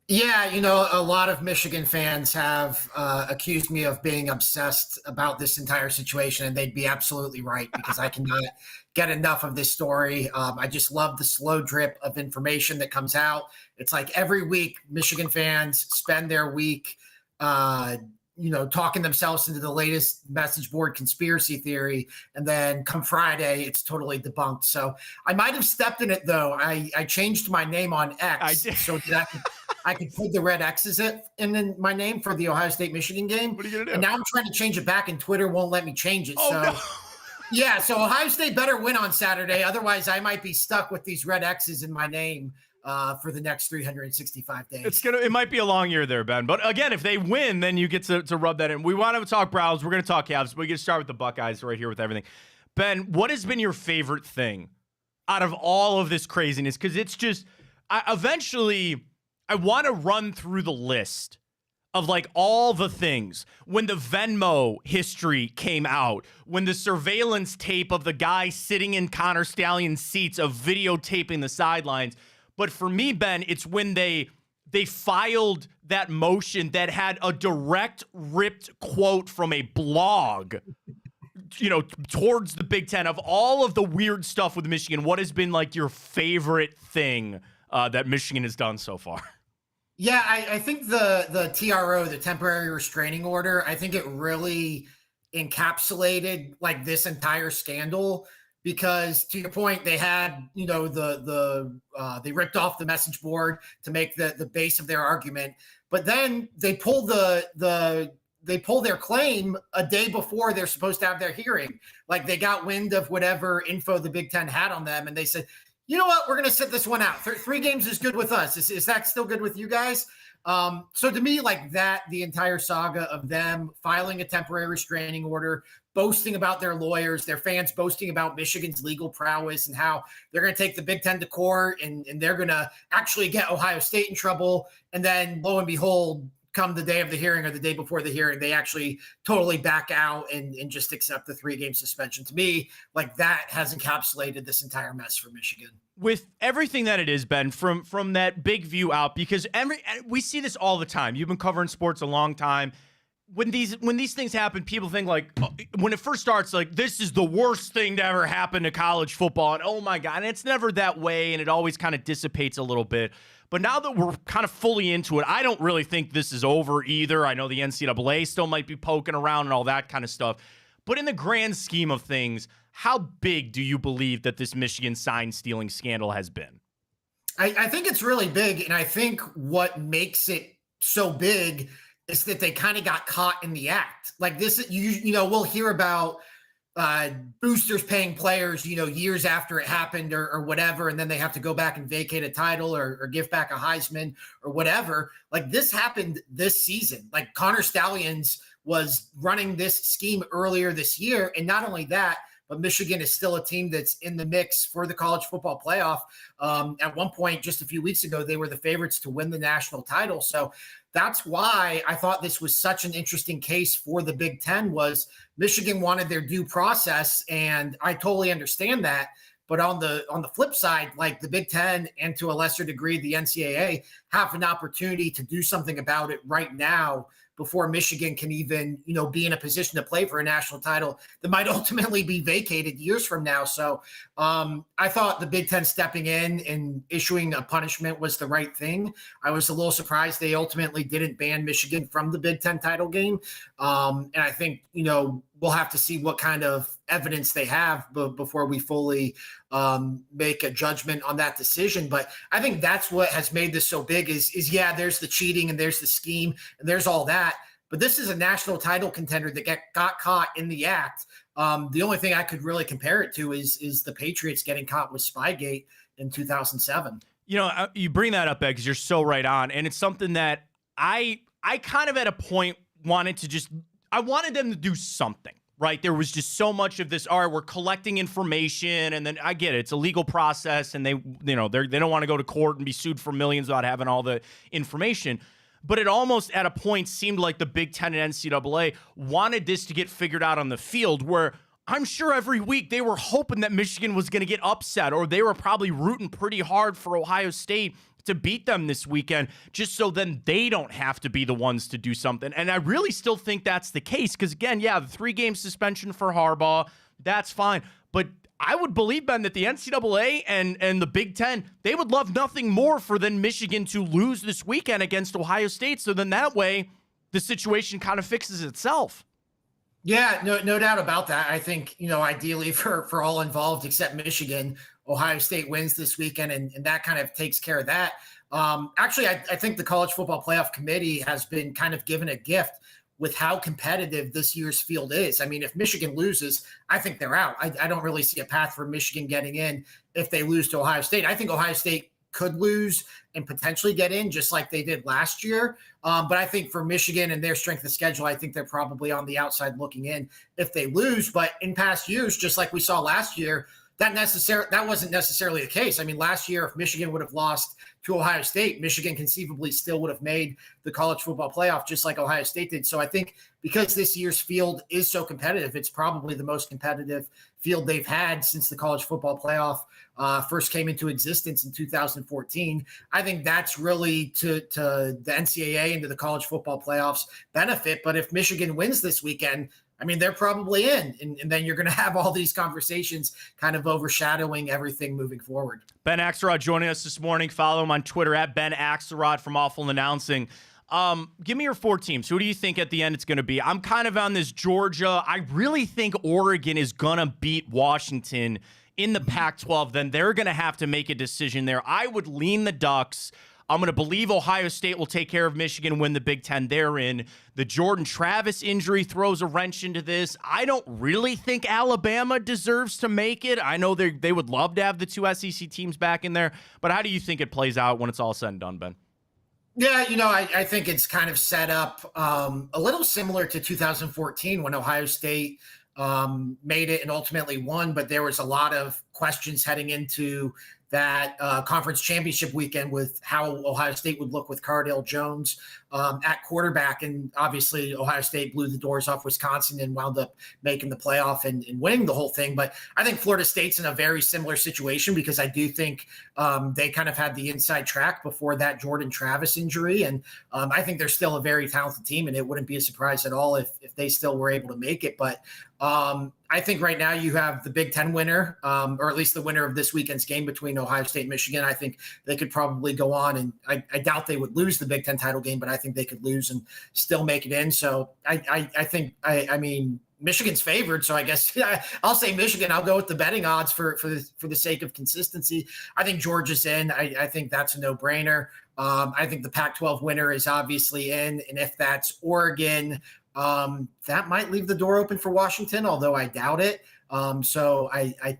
Yeah, a lot of Michigan fans have accused me of being obsessed about this entire situation, and they'd be absolutely right because I cannot get enough of this story. I just love the slow drip of information that comes out. It's like every week Michigan fans spend their week, talking themselves into the latest message board conspiracy theory, and then come Friday, it's totally debunked. So I might have stepped in it, though. I changed my name on X so that I could put the red X's in my name for the Ohio State-Michigan game. What are you going to do? And now I'm trying to change it back, and Twitter won't let me change it. Oh, no. Yeah, so Ohio State better win on Saturday. Otherwise, I might be stuck with these red X's in my name for the next 365 days. It might be a long year there, Ben. But again, if they win, then you get to rub that in. We want to talk Browns. We're going to talk Cavs. But we get to start with the Buckeyes right here with everything. Ben, what has been your favorite thing out of all of this craziness? Because it's just, I want to run through the list of like all the things. When the Venmo history came out, when the surveillance tape of the guy sitting in Connor Stallion's seats of videotaping the sidelines. But for me, Ben, it's when they filed that motion that had a direct ripped quote from a blog, towards the Big Ten. Of all of the weird stuff with Michigan, what has been like your favorite thing that Michigan has done so far? Yeah, I think the TRO, the temporary restraining order, I think it really encapsulated like this entire scandal because, to your point, they had they ripped off the message board to make the base of their argument, but then they pulled their claim a day before they're supposed to have their hearing. Like they got wind of whatever info the Big Ten had on them, and they said, you know what? We're going to sit this one out. 3 games is good with us. Is that still good with you guys? So to me, like that, the entire saga of them filing a temporary restraining order, boasting about their lawyers, their fans boasting about Michigan's legal prowess and how they're going to take the Big Ten to court and they're going to actually get Ohio State in trouble. And then lo and behold, come the day of the hearing or the day before the hearing, they actually totally back out and just accept the 3-game suspension. To me, like that has encapsulated this entire mess for Michigan. With everything that it is, Ben, from that big view out, because we see this all the time. You've been covering sports a long time. When these things happen, people think like, when it first starts, like this is the worst thing to ever happen to college football, and oh my God, and it's never that way, and it always kind of dissipates a little bit. But now that we're kind of fully into it, I don't really think this is over either. I know the NCAA still might be poking around and all that kind of stuff. But in the grand scheme of things, how big do you believe that this Michigan sign-stealing scandal has been? I think it's really big, and I think what makes it so big is that they kind of got caught in the act. Like this, we'll hear about boosters paying players, years after it happened or whatever, and then they have to go back and vacate a title or give back a Heisman or whatever. Like this happened this season. Like Connor Stalions was running this scheme earlier this year, and not only that, but Michigan is still a team that's in the mix for the college football playoff. At one point, just a few weeks ago, they were the favorites to win the national title. So that's why I thought this was such an interesting case for the Big Ten. Was Michigan wanted their due process, and I totally understand that. But on the flip side, like the Big Ten and to a lesser degree the NCAA have an opportunity to do something about it right now before Michigan can even, be in a position to play for a national title that might ultimately be vacated years from now. So I thought the Big Ten stepping in and issuing a punishment was the right thing. I was a little surprised they ultimately didn't ban Michigan from the Big Ten title game. And I think, we'll have to see what kind of evidence they have before we fully make a judgment on that decision. But I think that's what has made this so big is there's the cheating and there's the scheme and there's all that. But this is a national title contender that got caught in the act. The only thing I could really compare it to is the Patriots getting caught with Spygate in 2007. You bring that up, Ed, because you're so right on. And it's something that I kind of at a point wanted them to do something, right? There was just so much of this, all right, we're collecting information. And then I get it. It's a legal process. And they don't want to go to court and be sued for millions without having all the information. But it almost at a point seemed like the Big Ten and NCAA wanted this to get figured out on the field, where I'm sure every week they were hoping that Michigan was going to get upset, or they were probably rooting pretty hard for Ohio State to beat them this weekend, just so then they don't have to be the ones to do something. And I really still think that's the case, because again, the 3-game suspension for Harbaugh, that's fine. But I would believe, Ben, that the NCAA and the Big Ten, they would love nothing more for than Michigan to lose this weekend against Ohio State. So then that way the situation kind of fixes itself. Yeah, no doubt about that. I think, ideally for all involved except Michigan, Ohio State wins this weekend, and that kind of takes care of that. Actually, I think the College Football Playoff Committee has been kind of given a gift with how competitive this year's field is. I mean, if Michigan loses, I think they're out. I don't really see a path for Michigan getting in if they lose to Ohio State. I think Ohio State could lose and potentially get in just like they did last year. But I think for Michigan and their strength of schedule, I think they're probably on the outside looking in if they lose. But in past years, just like we saw last year, that wasn't necessarily the case. I mean, last year, if Michigan would have lost to Ohio State, Michigan conceivably still would have made the college football playoff just like Ohio State did. So I think because this year's field is so competitive, it's probably the most competitive field they've had since the college football playoff first came into existence in 2014. I think that's really to the NCAA and to the college football playoffs benefit. But if Michigan wins this weekend, I mean, they're probably in, and then you're going to have all these conversations kind of overshadowing everything moving forward. Ben Axelrod joining us this morning. Follow him on Twitter at Ben Axelrod from Awful Announcing. Give me your 4 teams. Who do you think at the end it's going to be? I'm kind of on this Georgia. I really think Oregon is going to beat Washington in the Pac-12. Then they're going to have to make a decision there. I would lean the Ducks. I'm going to believe Ohio State will take care of Michigan, win the Big Ten they're in. The Jordan Travis injury throws a wrench into this. I don't really think Alabama deserves to make it. I know they would love to have the 2 SEC teams back in there, but how do you think it plays out when it's all said and done, Ben? Yeah, I think it's kind of set up a little similar to 2014 when Ohio State made it and ultimately won, but there was a lot of questions heading into that conference championship weekend with how Ohio State would look with Cardale Jones at quarterback. And obviously Ohio State blew the doors off Wisconsin and wound up making the playoff and winning the whole thing. But I think Florida State's in a very similar situation because I do think they kind of had the inside track before that Jordan Travis injury. And I think they're still a very talented team, and it wouldn't be a surprise at all if they still were able to make it. But I think right now you have the Big Ten winner, or at least the winner of this weekend's game between Ohio State and Michigan. I think they could probably go on, and I doubt they would lose the Big Ten title game, but I think they could lose and still make it in. So I mean, Michigan's favored, so I guess I'll say Michigan. I'll go with the betting odds for the sake of consistency. I think Georgia's in. I think that's a no-brainer. I think the Pac-12 winner is obviously in, and if that's Oregon, that might leave the door open for Washington, although I doubt it. So I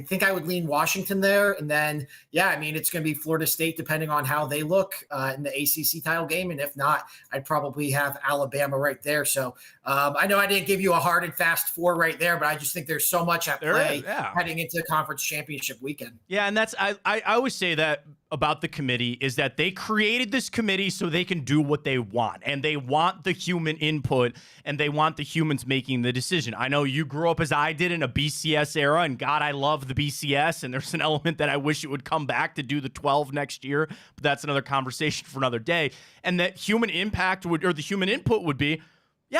think I would lean Washington there. And then, I mean, it's going to be Florida State, depending on how they look in the ACC title game. And if not, I'd probably have Alabama right there. So I know I didn't give you a hard and fast 4 right there, but I just think there's so much at play heading into the conference championship weekend. Yeah. And that's, I always say that about the committee is that they created this committee so they can do what they want, and they want the human input, and they want the humans making the decision. I know you grew up as I did in a BCS era, and God, I love the BCS, and there's an element that I wish it would come back to do the 12 next year, but that's another conversation for another day. And that human impact the human input would be,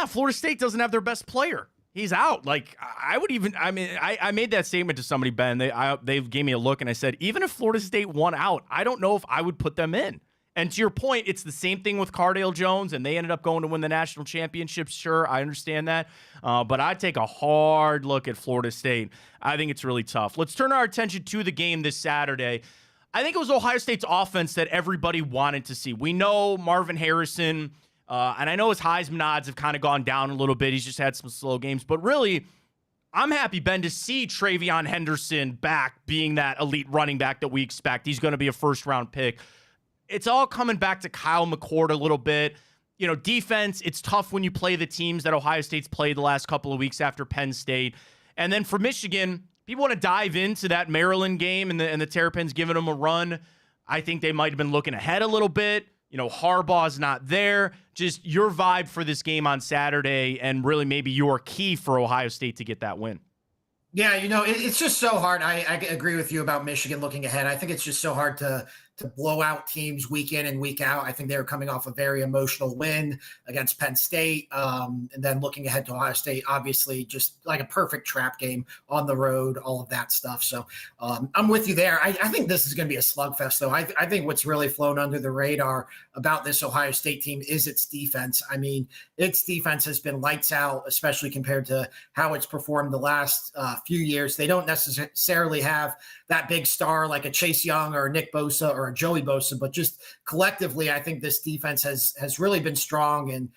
Florida State doesn't have their best player. He's out. Like, I made that statement to somebody, Ben. They gave me a look, and I said, even if Florida State won out, I don't know if I would put them in. And to your point, it's the same thing with Cardale Jones, and they ended up going to win the national championship. Sure, I understand that. But I'd take a hard look at Florida State. I think it's really tough. Let's turn our attention to the game this Saturday. I think it was Ohio State's offense that everybody wanted to see. We know Marvin Harrison, and I know his Heisman odds have kind of gone down a little bit. He's just had some slow games. But really, I'm happy, Ben, to see Travion Henderson back being that elite running back that we expect. He's going to be a first-round pick. It's all coming back to Kyle McCord a little bit. Defense, it's tough when you play the teams that Ohio State's played the last couple of weeks after Penn State. And then for Michigan, people want to dive into that Maryland game and the Terrapins giving them a run. I think they might have been looking ahead a little bit. Harbaugh's not there. Just your vibe for this game on Saturday and really maybe your key for Ohio State to get that win. Yeah, it's just so hard. I agree with you about Michigan looking ahead. I think it's just so hard to blow out teams week in and week out. I think they were coming off a very emotional win against Penn State. And then looking ahead to Ohio State, obviously just like a perfect trap game on the road, all of that stuff. So I'm with you there. I think this is going to be a slugfest, though. I think what's really flown under the radar about this Ohio State team is its defense. I mean, its defense has been lights out, especially compared to how it's performed the last few years. They don't necessarily have that big star like a Chase Young or a Nick Bosa or a Joey Bosa, but just collectively, I think this defense has really been strong. And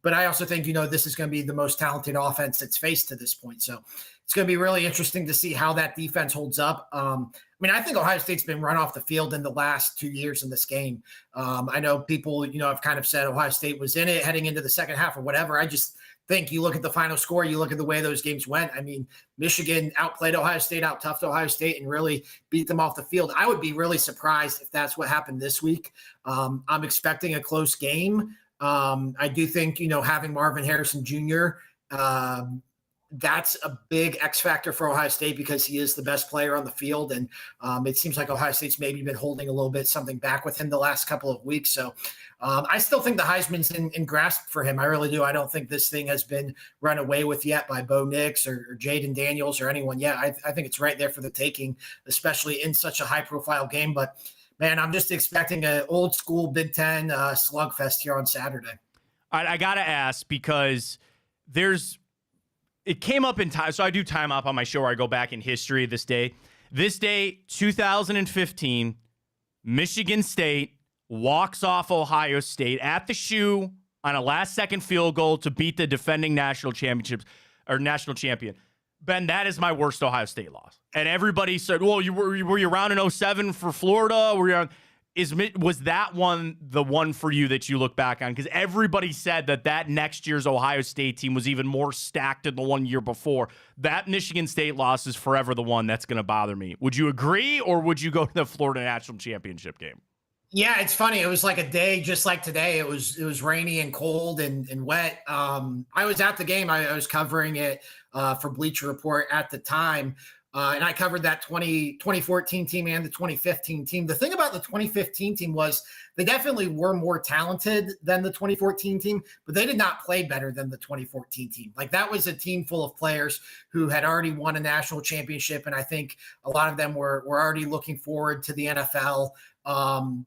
but I also think, this is going to be the most talented offense it's faced to this point. So it's going to be really interesting to see how that defense holds up. I think Ohio State's been run off the field in the last 2 years in this game. I know people, have kind of said Ohio State was in it heading into the second half or whatever. I just think you look at the final score, you look at the way those games went. I mean, Michigan outplayed Ohio State, out-toughed Ohio State, and really beat them off the field. I would be really surprised if that's what happened this week. I'm expecting a close game. I do think, having Marvin Harrison Jr., that's a big X factor for Ohio State because he is the best player on the field. And it seems like Ohio State's maybe been holding a little bit something back with him the last couple of weeks. So I still think the Heisman's in grasp for him. I really do. I don't think this thing has been run away with yet by Bo Nix or Jaden Daniels or anyone yet. I think it's right there for the taking, especially in such a high profile game. But man, I'm just expecting an old school Big Ten slugfest here on Saturday. All right, I got to ask because it came up in time. So I do time up on my show where I go back in history this day. This day, 2015, Michigan State walks off Ohio State at the shoe on a last-second field goal to beat the defending national champion. Ben, that is my worst Ohio State loss. And everybody said, well, were you around in 07 for Florida? Was that one the one for you that you look back on? Because everybody said that next year's Ohio State team was even more stacked than the one year before. That Michigan State loss is forever the one that's going to bother me. Would you agree, or would you go to the Florida National Championship game? Yeah, it's funny. It was like a day just like today. It was rainy and cold and wet. I was at the game. I was covering it for Bleacher Report at the time. And I covered that 2014 team and the 2015 team. The thing about the 2015 team was they definitely were more talented than the 2014 team, but they did not play better than the 2014 team. Like, that was a team full of players who had already won a national championship. And I think a lot of them were already looking forward to the NFL.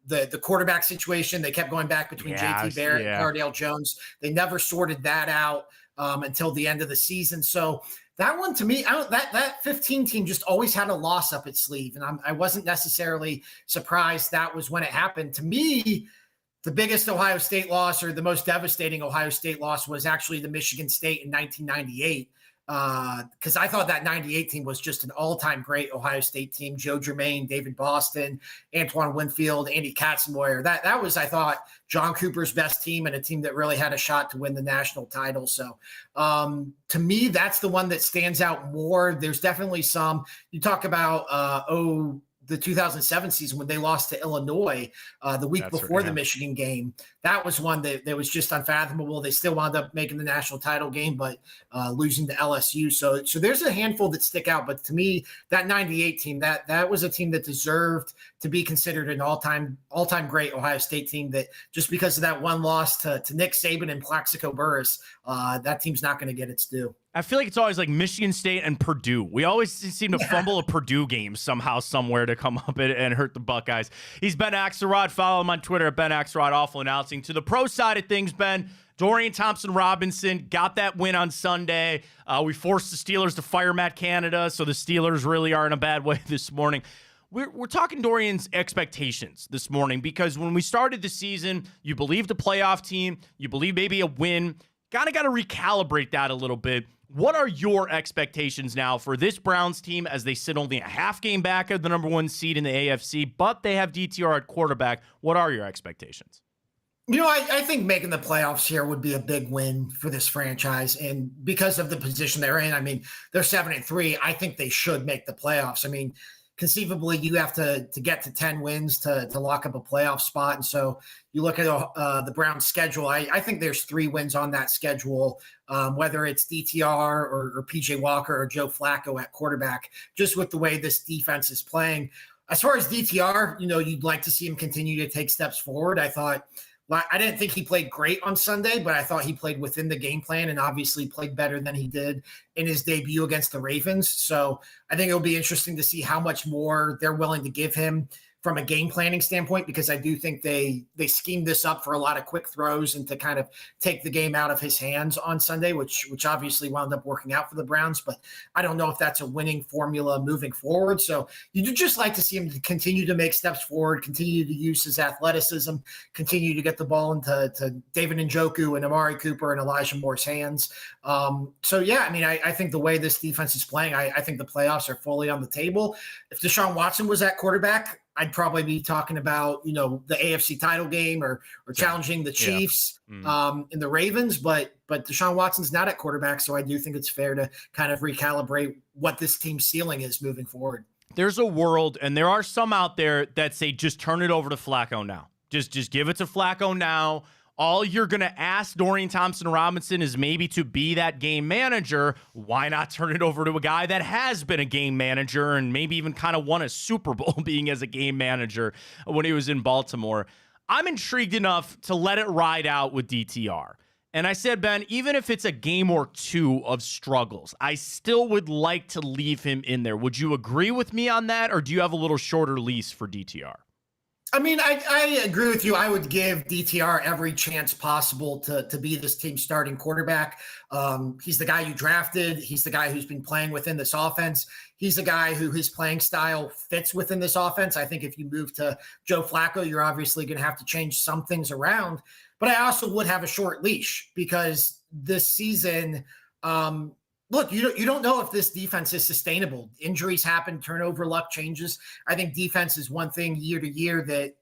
The quarterback situation, they kept going back between JT Barrett and Cardale Jones. They never sorted that out until the end of the season. So that one, to me, that 15 team just always had a loss up its sleeve. And I wasn't necessarily surprised that was when it happened. To me, the biggest Ohio State loss, or the most devastating Ohio State loss, was actually the Michigan State in 1998. Because I thought that 98 team was just an all-time great Ohio State team. Joe Germain, David Boston, Antoine Winfield, Andy Katzenmoyer. That was, I thought, John Cooper's best team, and a team that really had a shot to win the national title. So to me, that's the one that stands out more. There's definitely some. You talk about the 2007 season when they lost to Illinois the week before the Michigan game. That was one that was just unfathomable. They still wound up making the national title game, but losing to LSU. So there's a handful that stick out. But to me, that 98 team, that was a team that deserved to be considered an all-time great Ohio State team, that just because of that one loss to Nick Saban and Plaxico Burress, that team's not going to get its due. I feel like it's always like Michigan State and Purdue. We always seem to fumble a Purdue game somehow, somewhere, to come up and hurt the Buckeyes. He's Ben Axelrod. Follow him on Twitter at Ben Axelrod. Awful announcing. To the pro side of things, Ben, Dorian Thompson-Robinson got that win on Sunday. We forced the Steelers to fire Matt Canada, so the Steelers really are in a bad way this morning. We're talking Dorian's expectations this morning, because when we started the season, you believed a playoff team, you believed maybe a win. kind of got to recalibrate that a little bit. What are your expectations now for this Browns team as they sit only a half game back of the number 1 seed in the AFC, but they have DTR at quarterback? What are your expectations? I think making the playoffs here would be a big win for this franchise. And because of the position they're in, they're 7-3. I think they should make the playoffs. Conceivably, you have to get to 10 wins to lock up a playoff spot. And so you look at the Browns schedule, I think there's 3 wins on that schedule, whether it's DTR or PJ Walker or Joe Flacco at quarterback, just with the way this defense is playing. As far as DTR, you'd like to see him continue to take steps forward. I didn't think he played great on Sunday, but I thought he played within the game plan and obviously played better than he did in his debut against the Ravens. So I think it'll be interesting to see how much more they're willing to give him from a game planning standpoint, because I do think they schemed this up for a lot of quick throws and to kind of take the game out of his hands on Sunday, which obviously wound up working out for the Browns. But I don't know if that's a winning formula moving forward. So you'd just like to see him continue to make steps forward, continue to use his athleticism, continue to get the ball into David Njoku and Amari Cooper and Elijah Moore's hands. I think the way this defense is playing, I think the playoffs are fully on the table. If Deshaun Watson was at quarterback, I'd probably be talking about, the AFC title game or challenging the Chiefs in the Ravens, but Deshaun Watson's not at quarterback. So I do think it's fair to kind of recalibrate what this team's ceiling is moving forward. There's a world, and there are some out there that say, just turn it over to Flacco now. Just give it to Flacco now. All you're going to ask Dorian Thompson-Robinson is maybe to be that game manager. Why not turn it over to a guy that has been a game manager and maybe even kind of won a Super Bowl being as a game manager when he was in Baltimore? I'm intrigued enough to let it ride out with DTR. And I said, Ben, even if it's a game or 2 of struggles, I still would like to leave him in there. Would you agree with me on that, or do you have a little shorter lease for DTR? I agree with you. I would give DTR every chance possible to be this team's starting quarterback. He's the guy you drafted. He's the guy who's been playing within this offense. He's the guy who his playing style fits within this offense. I think if you move to Joe Flacco, you're obviously going to have to change some things around. But I also would have a short leash because this season, look, you don't know if this defense is sustainable. Injuries happen, turnover luck changes. I think defense is one thing year to year that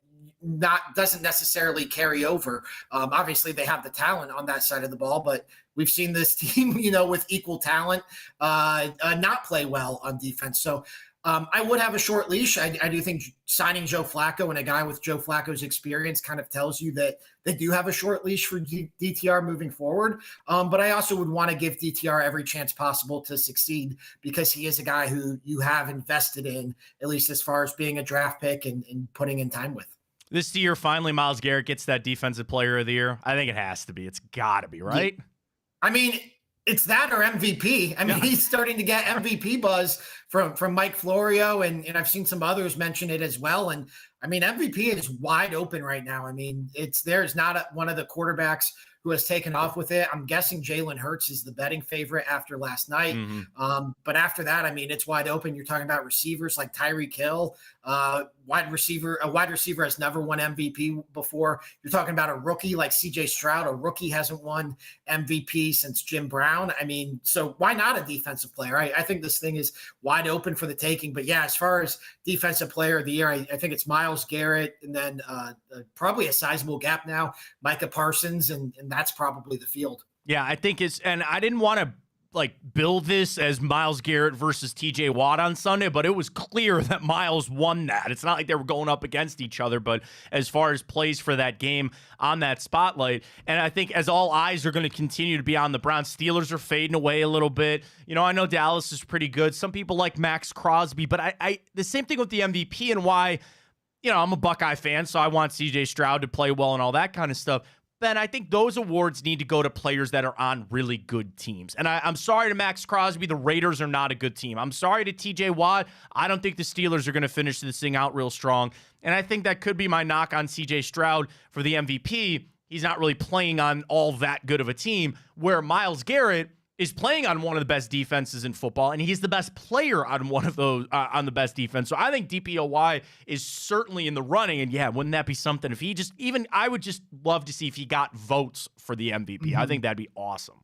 doesn't necessarily carry over. Obviously, they have the talent on that side of the ball, but we've seen this team, with equal talent, not play well on defense. So I would have a short leash. I do think signing Joe Flacco and a guy with Joe Flacco's experience kind of tells you that they do have a short leash for DTR moving forward. But I also would want to give DTR every chance possible to succeed because he is a guy who you have invested in, at least as far as being a draft pick and putting in time with. This year, finally, Myles Garrett gets that Defensive Player of the Year. I think it has to be. It's got to be, right? It's that or MVP. He's starting to get MVP buzz from Mike Florio, and I've seen some others mention it as well. And MVP is wide open right now. There's not one of the quarterbacks who has taken off with it. I'm guessing Jalen Hurts is the betting favorite after last night. Mm-hmm. But after that, it's wide open. You're talking about receivers like Tyreek Hill, a wide receiver has never won MVP before. You're talking about a rookie like CJ Stroud. A rookie hasn't won MVP since Jim Brown. So why not a defensive player? I think this thing is wide open for the taking. But yeah, as far as Defensive Player of the Year, I think it's Myles Garrett, and then probably a sizable gap now, Micah Parsons, and that's probably the field. Yeah, I think and I didn't want to build this as Myles Garrett versus TJ Watt on Sunday, but it was clear that Myles won that. It's not like they were going up against each other, but as far as plays for that game on that spotlight, and I think as all eyes are going to continue to be on the Browns, Steelers are fading away a little bit. I know Dallas is pretty good. Some people like Max Crosby, but I the same thing with the MVP and why, I'm a Buckeye fan, so I want CJ Stroud to play well and all that kind of stuff. Ben, I think those awards need to go to players that are on really good teams. And I'm sorry to Max Crosby, the Raiders are not a good team. I'm sorry to TJ Watt. I don't think the Steelers are going to finish this thing out real strong. And I think that could be my knock on CJ Stroud for the MVP. He's not really playing on all that good of a team, where Myles Garrett is playing on one of the best defenses in football, and he's the best player on one of those on the best defense. So I think DPOY is certainly in the running. And yeah, wouldn't that be something if he just I would just love to see if he got votes for the MVP. Mm-hmm. I think that'd be awesome.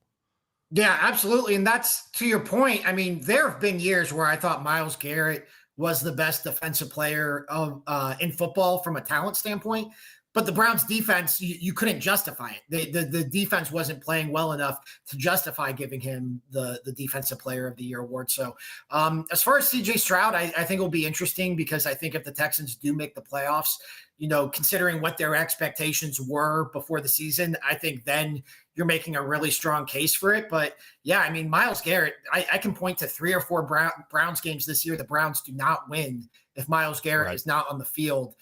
Yeah, absolutely. And that's to your point. I mean, there have been years where I thought Myles Garrett was the best defensive player of in football from a talent standpoint. But the Browns defense, you couldn't justify it. The defense wasn't playing well enough to justify giving him the Defensive Player of the Year award. So as far as CJ Stroud, I think it'll be interesting because I think if the Texans do make the playoffs, considering what their expectations were before the season, I think then you're making a really strong case for it. But yeah, I mean, Myles Garrett, I can point to 3 or 4 Browns games this year the Browns do not win if Myles Garrett is not on the field,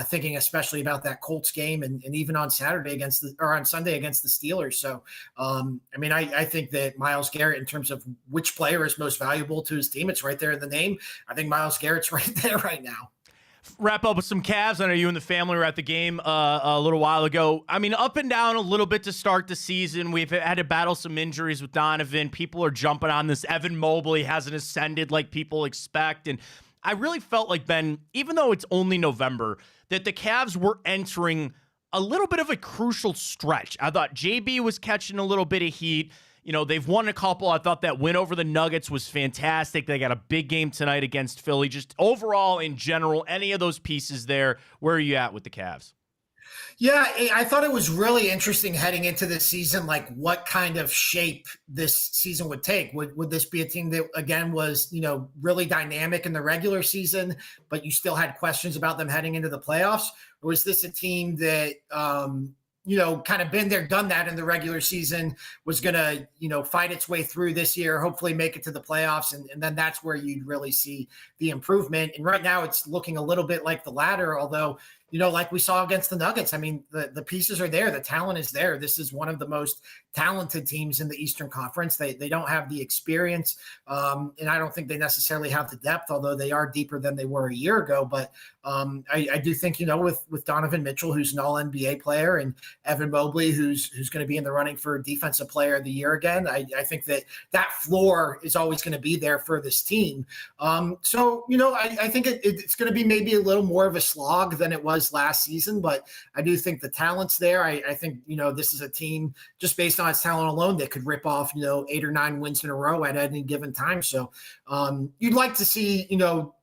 thinking especially about that Colts game and even on Sunday against the Steelers. So, I mean, I think that Myles Garrett, in terms of which player is most valuable to his team, it's right there in the name. I think Myles Garrett's right there right now. Wrap up with some Cavs. I know you and the family were at the game a little while ago. I mean, up and down a little bit to start the season. We've had to battle some injuries with Donovan. People are jumping on this. Evan Mobley hasn't ascended like people expect. And I really felt like, Ben, even though it's only November, that the Cavs were entering a little bit of a crucial stretch. I thought JB was catching a little bit of heat. They've won a couple. I thought that win over the Nuggets was fantastic. They got a big game tonight against Philly. Just overall, in general, any of those pieces there, where are you at with the Cavs? Yeah, I thought it was really interesting heading into this season, like what kind of shape this season would take. Would this be a team that, again, was, really dynamic in the regular season, but you still had questions about them heading into the playoffs? Or was this a team that, kind of been there, done that in the regular season, was going to, fight its way through this year, hopefully make it to the playoffs. And then that's where you'd really see the improvement. And right now it's looking a little bit like the latter, although, like we saw against the Nuggets, I mean, the pieces are there. The talent is there. This is one of the most talented teams in the Eastern Conference. They don't have the experience, and I don't think they necessarily have the depth, although they are deeper than they were a year ago. But I do think, with Donovan Mitchell, who's an all-NBA player, and Evan Mobley, who's going to be in the running for Defensive Player of the Year again, I think that floor is always going to be there for this team. So, I think it's going to be maybe a little more of a slog than it was last season, but I do think the talent's there. I think, this is a team just based on its talent alone that could rip off, 8 or 9 wins in a row at any given time. So you'd like to see,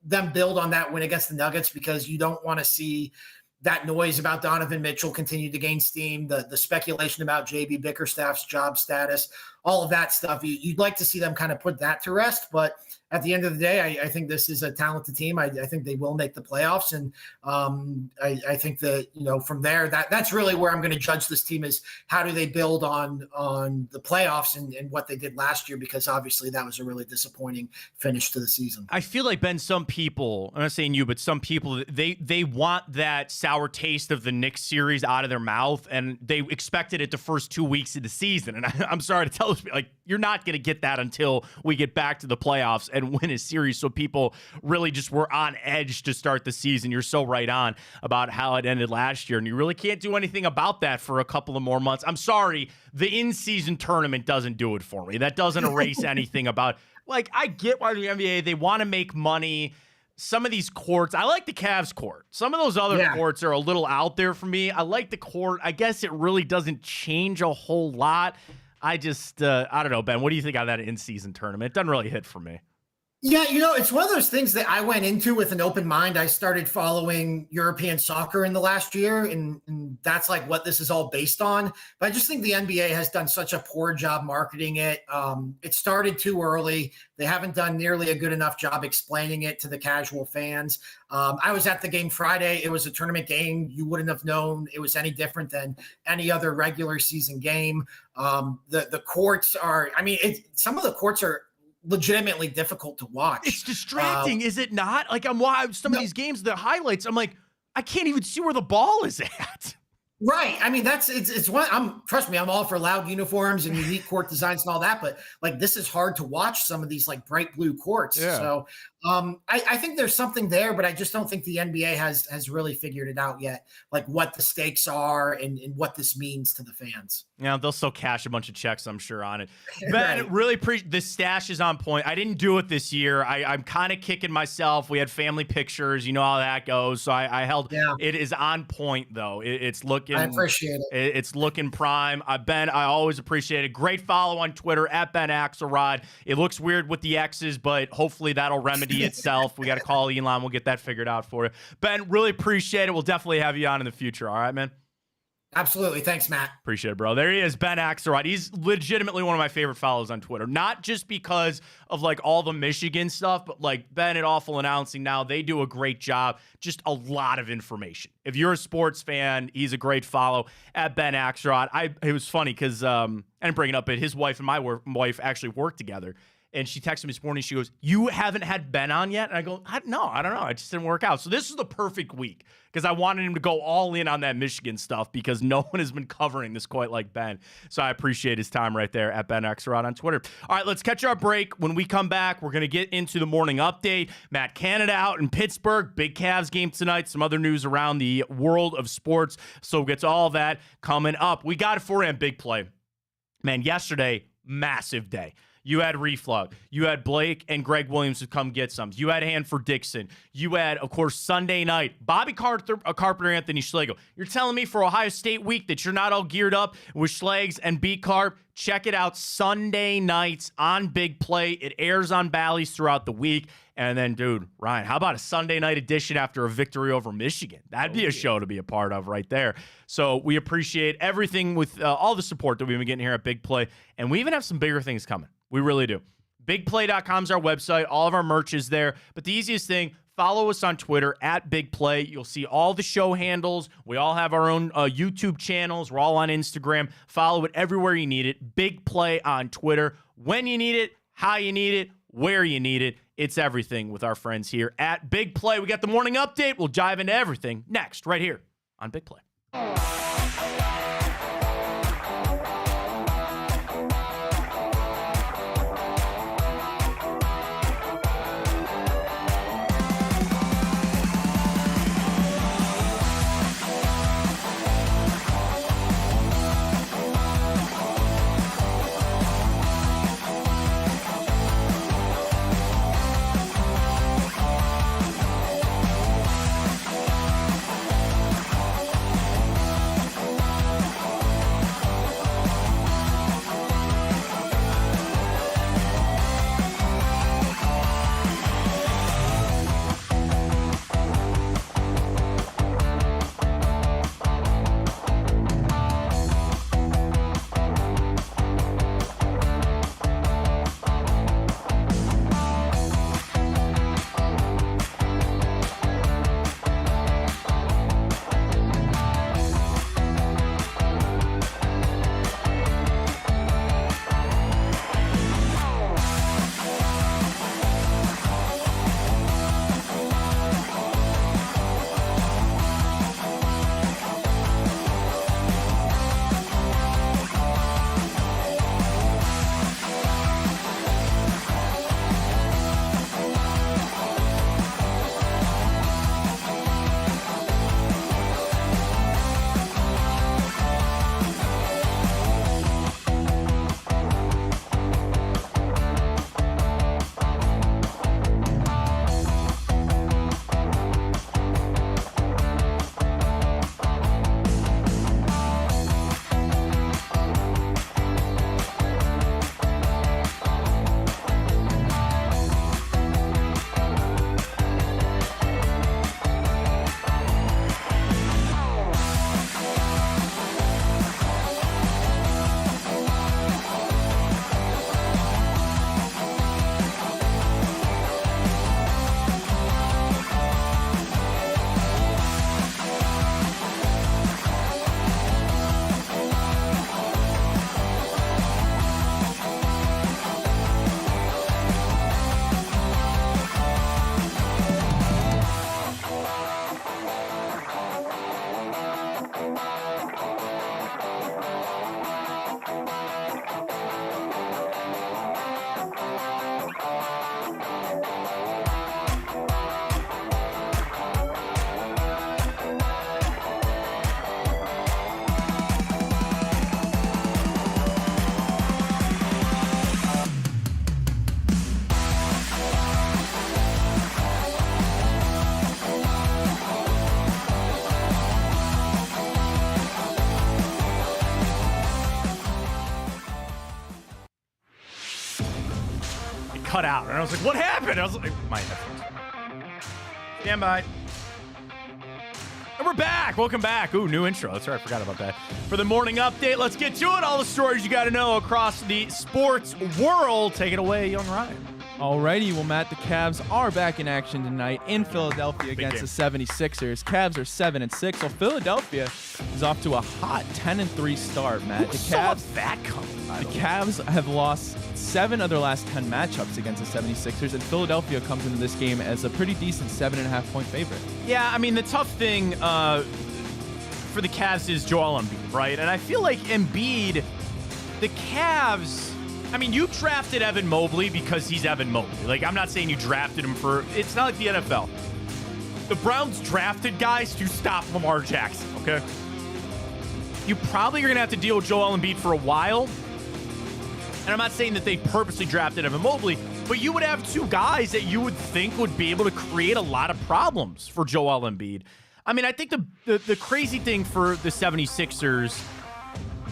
them build on that win against the Nuggets, because you don't want to see that noise about Donovan Mitchell continue to gain steam, the speculation about JB Bickerstaff's job status, all of that stuff. You'd like to see them kind of put that to rest, but at the end of the day, I think this is a talented team. I think they will make the playoffs. And I think that, from there, that's really where I'm going to judge this team, is how do they build on the playoffs and what they did last year, because obviously that was a really disappointing finish to the season. I feel like, Ben, some people, I'm not saying you, but some people, they want that sour taste of the Knicks series out of their mouth, and they expected it the first 2 weeks of the season. And I'm sorry to tell us, like, you're not going to get that until we get back to the playoffs and win a series. So people really just were on edge to start the season. You're so right on about how it ended last year, and you really can't do anything about that for a couple of more months. I'm sorry, the in-season tournament doesn't do it for me. That doesn't erase anything about, like, I get why the NBA, they want to make money. Some of these courts, I like the Cavs court. Some of those other courts are a little out there for me. I like the court. I guess it really doesn't change a whole lot. I just, I don't know, Ben, what do you think of that in-season tournament? It doesn't really hit for me. Yeah, it's one of those things that I went into with an open mind. I started following European soccer in the last year, and that's like what this is all based on. But I just think the NBA has done such a poor job marketing it. It started too early. They haven't done nearly a good enough job explaining it to the casual fans. I was at the game Friday. It was a tournament game. You wouldn't have known it was any different than any other regular season game. The courts are, some of the courts are legitimately difficult to watch. It's distracting, is it not? Like, I'm watching some of these games, the highlights, I'm like, I can't even see where the ball is at. Right. I mean, it's one, trust me, I'm all for loud uniforms and unique court designs and all that, but like, this is hard to watch some of these like bright blue courts. Yeah. So I think there's something there, but I just don't think the NBA has really figured it out yet, like what the stakes are and what this means to the fans. Yeah, they'll still cash a bunch of checks, I'm sure, on it. Ben, Right. really appreciate the stash is on point. I didn't do it this year. I'm kind of kicking myself. We had family pictures, you know how that goes. So I held. Yeah. It is on point though. It's looking. I appreciate it. It's looking prime. Ben, I always appreciate it. Great follow on Twitter at Ben Axelrod. It looks weird with the X's, but hopefully that'll remedy itself. We got to call Elon. We'll get that figured out for you. Ben, really appreciate it. We'll definitely have you on in the future. All right, man. Absolutely. Thanks, Matt. Appreciate it, bro. There he is, Ben Axelrod. He's legitimately one of my favorite follows on Twitter. Not just because of like all the Michigan stuff, but like Ben at Awful Announcing now, they do a great job. Just a lot of information. If you're a sports fan, he's a great follow at Ben Axelrod. It was funny because I didn't bring it up, but his wife and my wife actually work together. And she texted me this morning. She goes, "You haven't had Ben on yet?" And I go, "No, I don't know. It just didn't work out." So this is the perfect week because I wanted him to go all in on that Michigan stuff because no one has been covering this quite like Ben. So I appreciate his time right there at Ben Axelrod on Twitter. All right, let's catch our break. When we come back, we're going to get into the morning update. Matt Canada out in Pittsburgh. Big Cavs game tonight. Some other news around the world of sports. So we'll get to all that coming up. We got it for you on Big Play. Man, yesterday, massive day. You had Reflug. You had Blake and Greg Williams to come get some. You had Hanford Dixon. You had, of course, Sunday night, Bobby Carpenter, Anthony Schlegel. You're telling me for Ohio State week that you're not all geared up with Schlegs and B-Carp? Check it out Sunday nights on Big Play. It airs on Bally's throughout the week. And then, dude, Ryan, how about a Sunday night edition after a victory over Michigan? That'd be a show to be a part of right there. So we appreciate everything with all the support that we've been getting here at Big Play. And we even have some bigger things coming. We really do. BigPlay.com is our website. All of our merch is there. But the easiest thing, follow us on Twitter at Big Play. You'll see all the show handles. We all have our own YouTube channels. We're all on Instagram. Follow it everywhere you need it. Big Play on Twitter. When you need it, how you need it, where you need it. It's everything with our friends here at Big Play. We got the morning update. We'll dive into everything next right here on Big Play. cut out. And I was like, what happened? I was like, my headphones. Stand by. And we're back. Welcome back. Ooh, new intro. That's right. I forgot about that. For the morning update, let's get to it. All the stories you got to know across the sports world. Take it away, young Ryan. Alrighty, well, Matt, the Cavs are back in action tonight in Philadelphia against the 76ers. Cavs are 7-6. Well, Philadelphia is off to a hot 10-3 start, Matt. Who saw that coming? The Cavs have lost 7 of their last 10 matchups against the 76ers, and Philadelphia comes into this game as a pretty decent 7.5-point favorite. Yeah, I mean, the tough thing for the Cavs is Joel Embiid, right? And I feel like Embiid, the Cavs, I mean, you drafted Evan Mobley because he's Evan Mobley. Like, I'm not saying you drafted him for, it's not like the NFL. The Browns drafted guys to stop Lamar Jackson, okay? You probably are going to have to deal with Joel Embiid for a while. And I'm not saying that they purposely drafted Evan Mobley, but you would have 2 guys that you would think would be able to create a lot of problems for Joel Embiid. I mean, I think the crazy thing for the 76ers,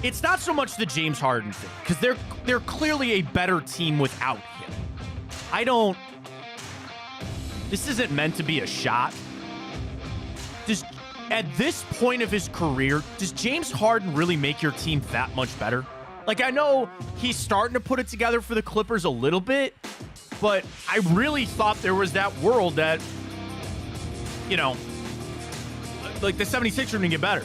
it's not so much the James Harden thing, because they're clearly a better team without him. This isn't meant to be a shot. At this point of his career, does James Harden really make your team that much better? Like, I know he's starting to put it together for the Clippers a little bit, but I really thought there was that world that, like the 76ers are going to get better.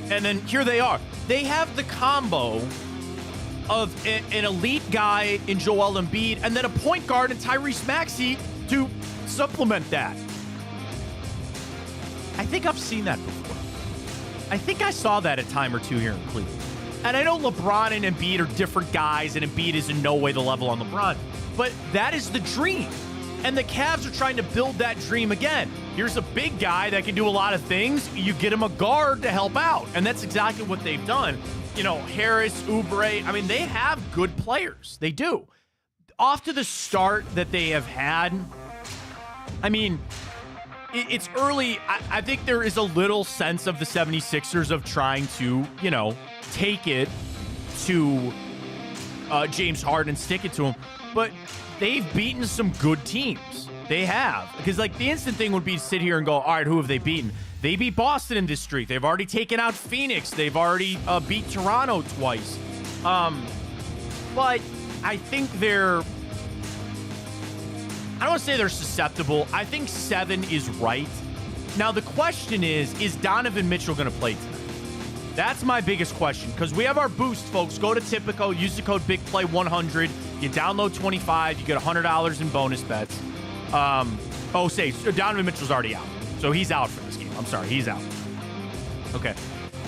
And then here they are. They have the combo of an elite guy in Joel Embiid and then a point guard in Tyrese Maxey to supplement that. I think I've seen that before. I think I saw that a time or two here in Cleveland. And I know LeBron and Embiid are different guys, and Embiid is in no way the level on LeBron. But that is the dream. And the Cavs are trying to build that dream again. Here's a big guy that can do a lot of things. You get him a guard to help out. And that's exactly what they've done. Harris, Oubre, I mean, they have good players. They do. Off to the start that they have had, I mean, it's early. I think there is a little sense of the 76ers of trying to, take it to James Harden and stick it to him. But they've beaten some good teams. They have. Because, the instant thing would be to sit here and go, all right, who have they beaten? They beat Boston in this streak. They've already taken out Phoenix. They've already beat Toronto twice. But I think I don't want to say they're susceptible. I think 7 is right. Now, the question is Donovan Mitchell going to play tonight? That's my biggest question, because we have our boost, folks. Go to Tipico, use the code BIGPLAY100. You download 25, you get $100 in bonus bets. Donovan Mitchell's already out. So he's out for this game. I'm sorry, he's out. Okay.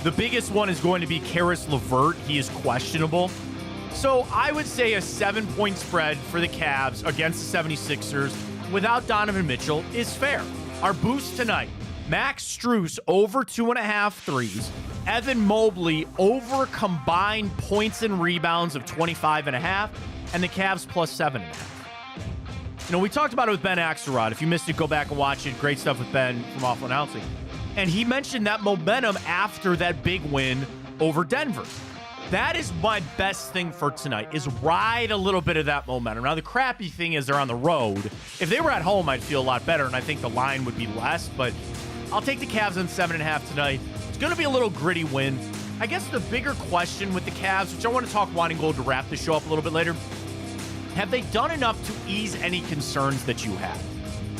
The biggest one is going to be Karis LeVert. He is questionable. So I would say a 7-point spread for the Cavs against the 76ers without Donovan Mitchell is fair. Our boost tonight, Max Strus over 2.5 threes. Evan Mobley over combined points and rebounds of 25.5, and the Cavs plus 7.5. We talked about it with Ben Axelrod. If you missed it, go back and watch it. Great stuff with Ben from Awful Announcing. And he mentioned that momentum after that big win over Denver. That is my best thing for tonight, is ride a little bit of that momentum. Now, the crappy thing is they're on the road. If they were at home, I'd feel a lot better, and I think the line would be less. But I'll take the Cavs on 7.5 tonight. It's going to be a little gritty win. I guess the bigger question with the Cavs, which I want to talk wine and gold to wrap the show up a little bit later, have they done enough to ease any concerns that you have?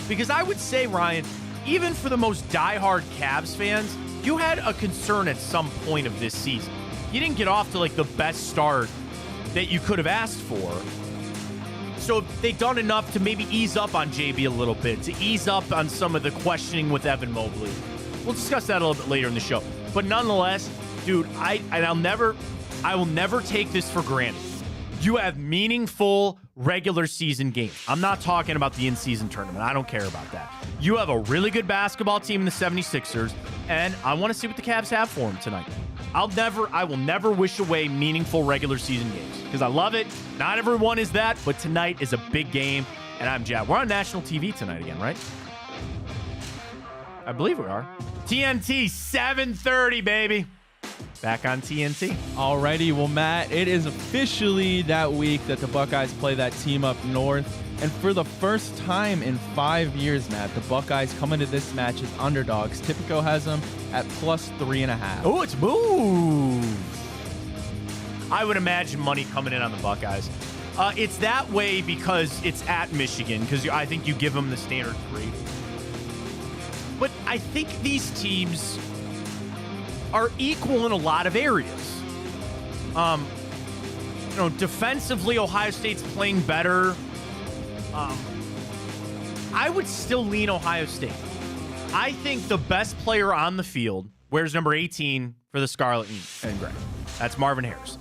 Because I would say, Ryan, even for the most diehard Cavs fans, you had a concern at some point of this season. You didn't get off to the best start that you could have asked for. So they've done enough to maybe ease up on JB a little bit, to ease up on some of the questioning with Evan Mobley. We'll discuss that a little bit later in the show. But nonetheless, dude, I will never take this for granted. You have meaningful regular season games. I'm not talking about the in-season tournament. I don't care about that. You have a really good basketball team in the 76ers, and I want to see what the Cavs have for them tonight. I will never wish away meaningful regular season games because I love it. Not everyone is that, but tonight is a big game, and I'm jazzed. We're on national TV tonight again, right? I believe we are. TNT, 7:30, baby. Back on TNT. Alrighty, well, Matt, it is officially that week that the Buckeyes play that team up north. And for the first time in 5 years, Matt, the Buckeyes come into this match as underdogs. Tipico has them at +3.5. Oh, it's moved. I would imagine money coming in on the Buckeyes. It's that way because it's at Michigan, because I think you give them the standard 3. But I think these teams are equal in a lot of areas. Defensively, Ohio State's playing better. I would still lean Ohio State. I think the best player on the field wears number 18 for the Scarlet and Gray. That's Marvin Harris.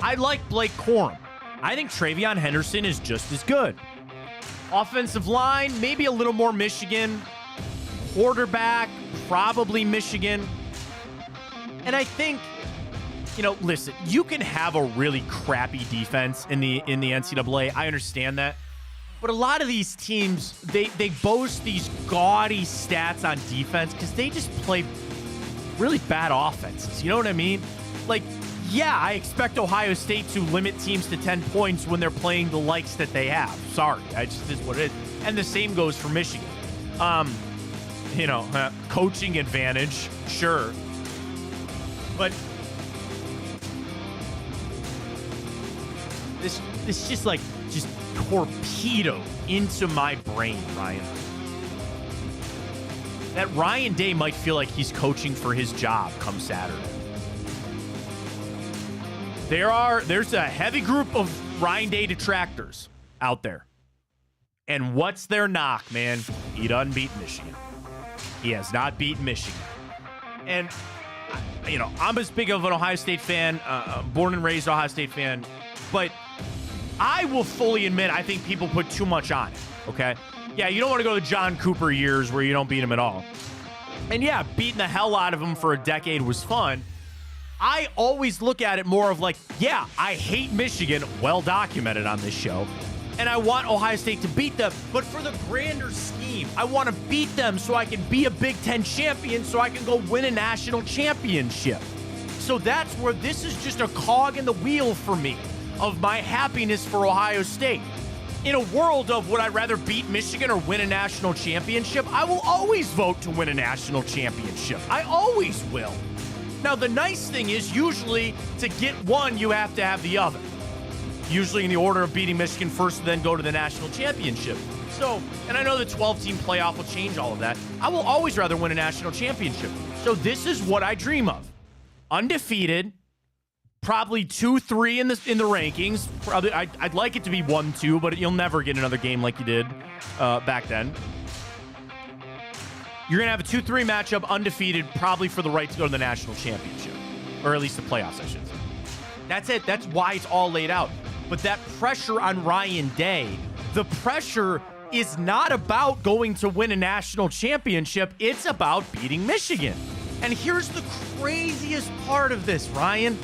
I like Blake Corum. I think Travion Henderson is just as good. Offensive line, maybe a little more Michigan. Quarterback, probably Michigan. And I think, listen, you can have a really crappy defense in the NCAA. I understand that. But a lot of these teams, they boast these gaudy stats on defense because they just play really bad offenses. You know what I mean? Like, yeah, I expect Ohio State to limit teams to 10 points when they're playing the likes that they have. Sorry, I just is what it is. And the same goes for Michigan. Coaching advantage, sure. But this just torpedo into my brain, Ryan. That Ryan Day might feel like he's coaching for his job come Saturday. There's a heavy group of Ryan Day detractors out there. And what's their knock, man? He doesn't beat Michigan. He has not beaten Michigan. And, I'm as big of an Ohio State fan, born and raised Ohio State fan, but I will fully admit I think people put too much on it, okay? Yeah, you don't want to go to John Cooper years where you don't beat him at all. And yeah, beating the hell out of him for a decade was fun. I always look at it more of like, yeah, I hate Michigan, well documented on this show, and I want Ohio State to beat them, but for the grander scheme, I want to beat them so I can be a Big Ten champion so I can go win a national championship. So that's where this is just a cog in the wheel for me of my happiness for Ohio State. In a world of would I rather beat Michigan or win a national championship, I will always vote to win a national championship. I always will. Now, the nice thing is usually to get one, you have to have the other. Usually in the order of beating Michigan first and then go to the national championship. So, and I know the 12-team playoff will change all of that. I will always rather win a national championship. So this is what I dream of. Undefeated, probably 2-3 in the rankings. Probably, I'd like it to be 1-2, but you'll never get another game like you did back then. You're going to have a 2-3 matchup, undefeated, probably for the right to go to the national championship. Or at least the playoffs, I should say. That's it. That's why it's all laid out. But that pressure on Ryan Day, the pressure is not about going to win a national championship. It's about beating Michigan. And here's the craziest part of this, Ryan,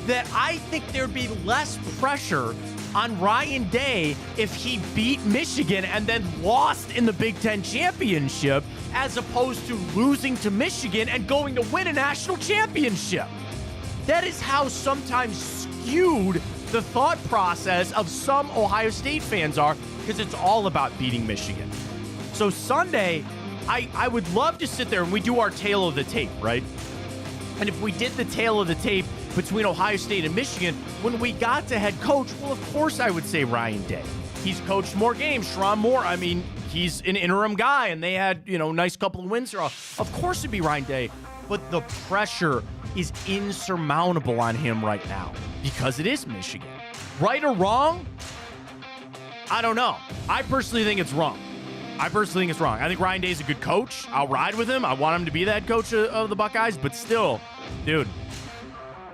that I think there'd be less pressure on Ryan Day if he beat Michigan and then lost in the Big Ten championship as opposed to losing to Michigan and going to win a national championship. That is how sometimes skewed the thought process of some Ohio State fans are, because it's all about beating Michigan. So Sunday, I would love to sit there and we do our tale of the tape, right? And if we did the tale of the tape between Ohio State and Michigan, when we got to head coach, well, of course I would say Ryan Day. He's coached more games. Sharon Moore, I mean, he's an interim guy, and they had, nice couple of wins. Of course it'd be Ryan Day. But the pressure is insurmountable on him right now because it is Michigan. Right or wrong? I don't know. I personally think it's wrong. I think Ryan Day's a good coach. I'll ride with him. I want him to be the head coach of the Buckeyes. But still, dude,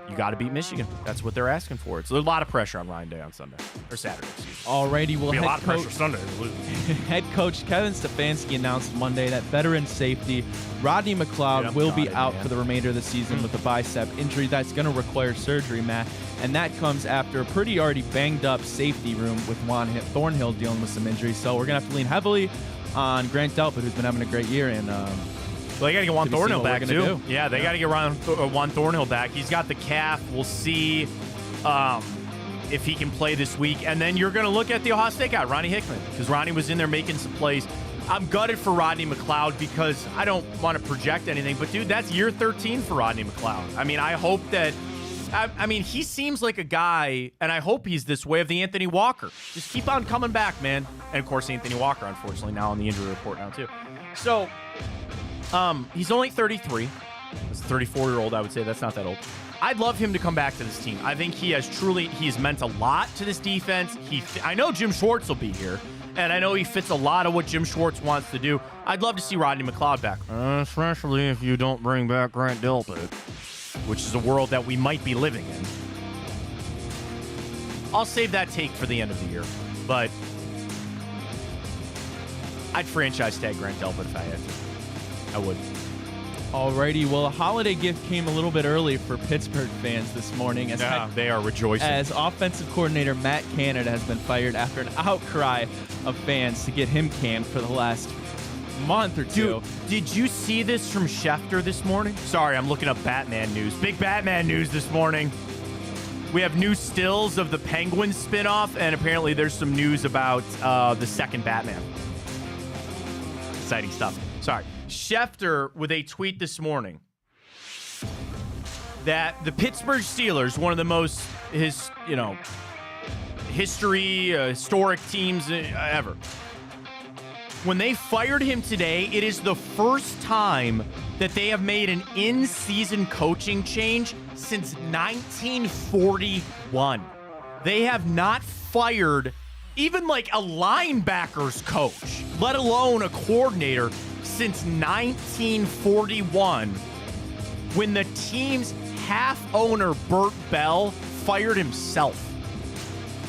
you got to beat Michigan. That's what they're asking for. It's a lot of pressure on Ryan Day on Sunday. Or Saturday, excuse me. Alrighty, well, a lot of pressure Sunday. Head coach Kevin Stefanski announced Monday that veteran safety Rodney McLeod will be out for the remainder of the season with a bicep injury that's going to require surgery, Matt. And that comes after a pretty already banged up safety room with Juan Thornhill dealing with some injuries. So we're going to have to lean heavily on Grant Delpit, who's been having a great year. And well, they got to get Juan Thornhill back, too. Yeah, they got to get Juan Thornhill back. He's got the calf. We'll see. if he can play this week. And then you're going to look at the Ohio State guy, Ronnie Hickman, because Ronnie was in there making some plays. I'm gutted for Rodney McLeod because I don't want to project anything. But, dude, that's year 13 for Rodney McLeod. I mean, I hope that I mean, he seems like a guy, and I hope he's this way, of the Anthony Walker. Just keep on coming back, man. And, of course, Anthony Walker, unfortunately, now on the injury report now, too. So, he's only 33. As a 34-year-old, I would say that's not that old. I'd love him to come back to this team. I think he's meant a lot to this defense. I know Jim Schwartz will be here, and I know he fits a lot of what Jim Schwartz wants to do. I'd love to see Rodney McLeod back. Especially if you don't bring back Grant Delpit, which is a world that we might be living in. I'll save that take for the end of the year, but I'd franchise tag Grant Delpit if I had to. I would. Alrighty, well, a holiday gift came a little bit early for Pittsburgh fans this morning. They are rejoicing. As offensive coordinator Matt Canada has been fired after an outcry of fans to get him canned for the last month or two. Dude, did you see this from Schefter this morning? Sorry, I'm looking up Batman news. Big Batman news this morning. We have new stills of the Penguin spinoff, and apparently there's some news about the second Batman. Exciting stuff. Sorry. Schefter with a tweet this morning that the Pittsburgh Steelers, one of the most historic teams ever, when they fired him today, it is the first time that they have made an in-season coaching change since 1941. They have not fired even like a linebacker's coach, let alone a coordinator, since 1941, when the team's half-owner, Bert Bell, fired himself.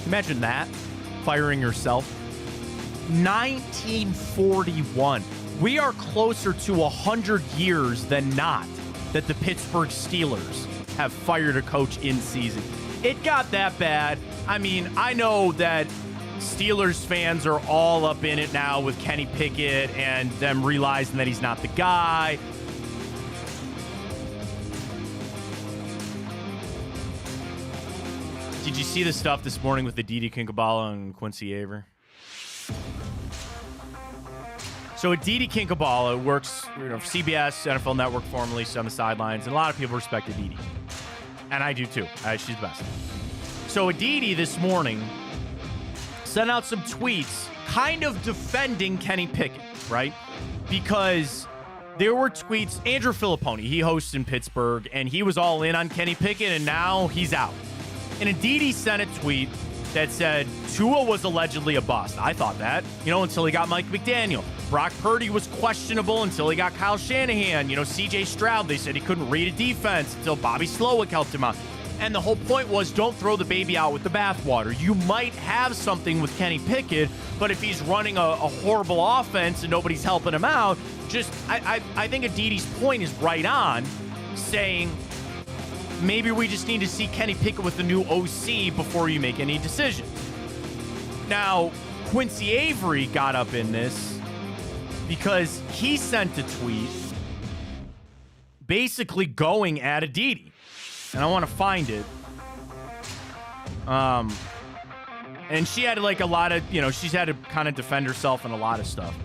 Imagine that, firing yourself. 1941. We are closer to 100 years than not that the Pittsburgh Steelers have fired a coach in season. It got that bad. I mean, I know that Steelers fans are all up in it now with Kenny Pickett and them realizing that he's not the guy. Did you see the stuff this morning with the Didi Kinkabala and Quincy Avery? So Aditi Kinkabala works for CBS, NFL Network, formerly on the sidelines, and a lot of people respect Aditi. And I do too. She's the best. So Aditi this morning sent out some tweets kind of defending Kenny Pickett, right? Because there were tweets. Andrew Filipponi, he hosts in Pittsburgh, and he was all in on Kenny Pickett, and now he's out. And Aditi sent a tweet that said Tua was allegedly a bust. I thought that, until he got Mike McDaniel. Brock Purdy was questionable until he got Kyle Shanahan. CJ Stroud, they said he couldn't read a defense until Bobby Slowick helped him out. And the whole point was, don't throw the baby out with the bathwater. You might have something with Kenny Pickett, but if he's running a horrible offense and nobody's helping him out, I think Aditi's point is right on, saying maybe we just need to see Kenny Pickett with the new OC before you make any decisions. Now, Quincy Avery got up in this because he sent a tweet basically going at Aditi. And I want to find it. And she had like a lot of, she's had to kind of defend herself in a lot of stuff.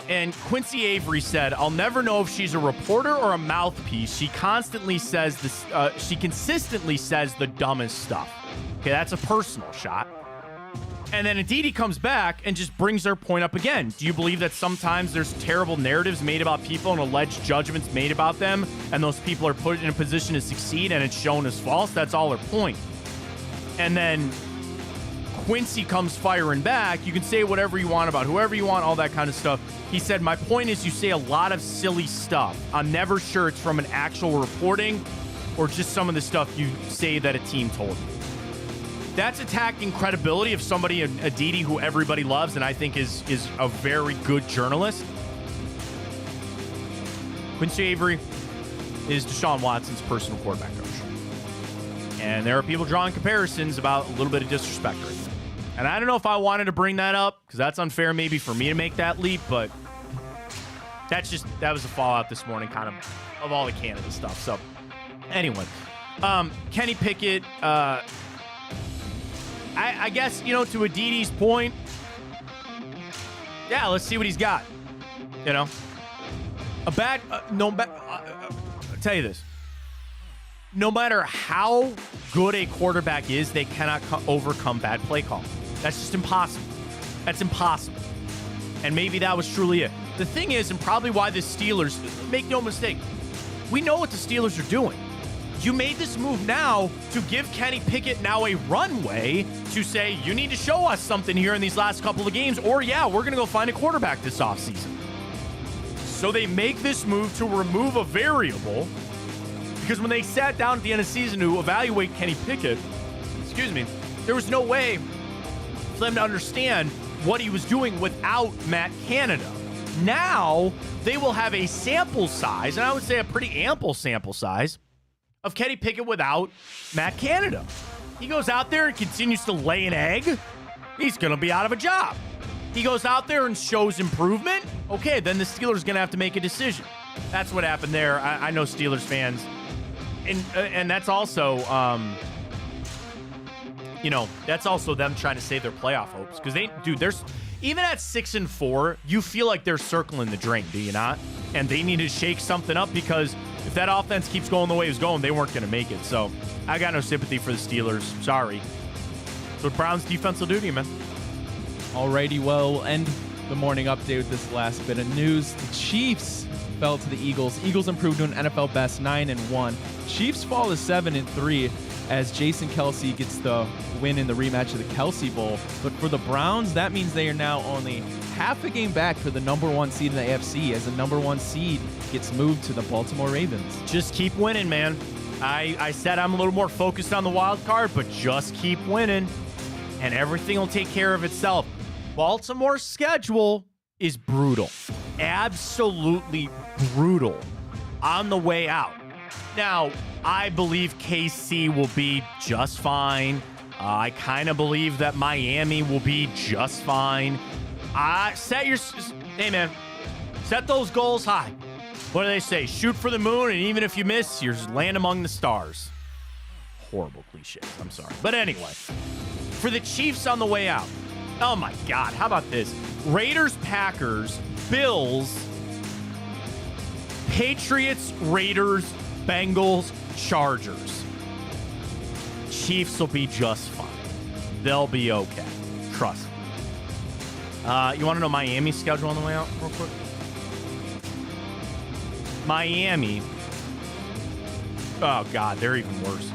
And Quincy Avery said, "I'll never know if she's a reporter or a mouthpiece. She consistently says the dumbest stuff." Okay, that's a personal shot. And then Aditi comes back and just brings their point up again. Do you believe that sometimes there's terrible narratives made about people and alleged judgments made about them, and those people are put in a position to succeed and it's shown as false? That's all her point. And then Quincy comes firing back. You can say whatever you want about whoever you want, all that kind of stuff. He said, "My point is you say a lot of silly stuff. I'm never sure it's from an actual reporting or just some of the stuff you say that a team told you." That's attacking credibility of somebody, Aditi, who everybody loves and I think is a very good journalist. Quincy Avery is Deshaun Watson's personal quarterback coach. And there are people drawing comparisons about a little bit of disrespect right there. And I don't know if I wanted to bring that up because that's unfair maybe for me to make that leap, but that was a fallout this morning kind of all the Canada stuff. So anyway, Kenny Pickett, I guess, to Adidi's point, yeah, let's see what he's got. I'll tell you this. No matter how good a quarterback is, they cannot overcome bad play calling. That's just impossible. That's impossible. And maybe that was truly it. The thing is, and probably why the Steelers, make no mistake, we know what the Steelers are doing. You made this move now to give Kenny Pickett now a runway to say, you need to show us something here in these last couple of games, or yeah, we're going to go find a quarterback this offseason. So they make this move to remove a variable, because when they sat down at the end of the season to evaluate Kenny Pickett, there was no way for them to understand what he was doing without Matt Canada. Now they will have a sample size, and I would say a pretty ample sample size, of Kenny Pickett without Matt Canada. He goes out there and continues to lay an egg, he's going to be out of a job. He goes out there and shows improvement, okay, then the Steelers going to have to make a decision. That's what happened there. I know Steelers fans, and that's also, that's also them trying to save their playoff hopes. Because there's even at 6-4, you feel like they're circling the drain, do you not? And they need to shake something up, because if that offense keeps going the way it was going, they weren't going to make it. So I got no sympathy for the Steelers. Sorry. That's what Browns defense will do to you, man. Alrighty, well, we'll end the morning update with this last bit of news. The Chiefs fell to the Eagles. Eagles improved to an NFL best 9-1. Chiefs fall to 7-3 as Jason Kelce gets the win in the rematch of the Kelce Bowl. But for the Browns, that means they are now only half a game back for the number 1 seed in the AFC, as the number 1 seed gets moved to the Baltimore Ravens. Just keep winning, man. I said I'm a little more focused on the wild card, but just keep winning, and everything will take care of itself. Baltimore's schedule is brutal. Absolutely brutal on the way out. Now, I believe KC will be just fine. I kind of believe that Miami will be just fine. Hey, man, set those goals high. What do they say? Shoot for the moon, and even if you miss, you land among the stars. Horrible cliches. I'm sorry. But anyway, for the Chiefs on the way out, oh my God, how about this? Raiders, Packers, Bills, Patriots, Raiders, Bengals, Chargers. Chiefs will be just fine. They'll be okay. Trust me. You want to know Miami's schedule on the way out real quick? Miami. Oh, God, they're even worse.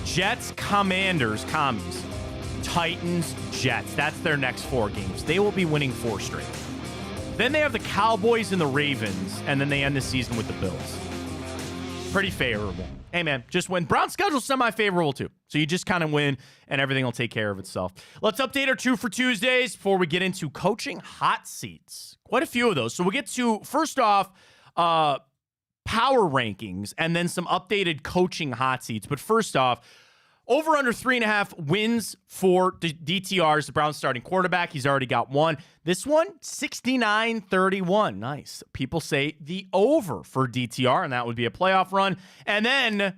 Jets, Commanders, Commies. Titans, Jets. That's their next 4 games. They will be winning 4 straight. Then they have the Cowboys and the Ravens, and then they end the season with the Bills. Pretty favorable. Hey, man, just win. Brown's schedule's semi-favorable, too. So you just kind of win, and everything will take care of itself. Let's update our 2 for Tuesdays before we get into coaching hot seats. Quite a few of those. So we'll get to, first off, power rankings, and then some updated coaching hot seats. But first off, over under 3.5 wins for DTR's the Browns starting quarterback. He's already got one. This one, 69-31. Nice. People say the over for DTR, and that would be a playoff run. And then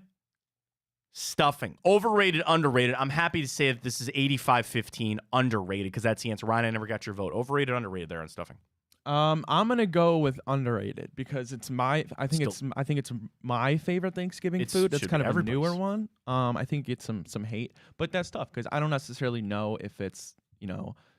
stuffing. Overrated, underrated. I'm happy to say that this is 85-15 underrated, because that's the answer. Ryan, I never got your vote. Overrated, underrated there on stuffing. I'm gonna go with underrated, because it's I think it's my favorite Thanksgiving food. It's kind of a newer one. I think it's some hate, but that's tough because I don't necessarily know if it's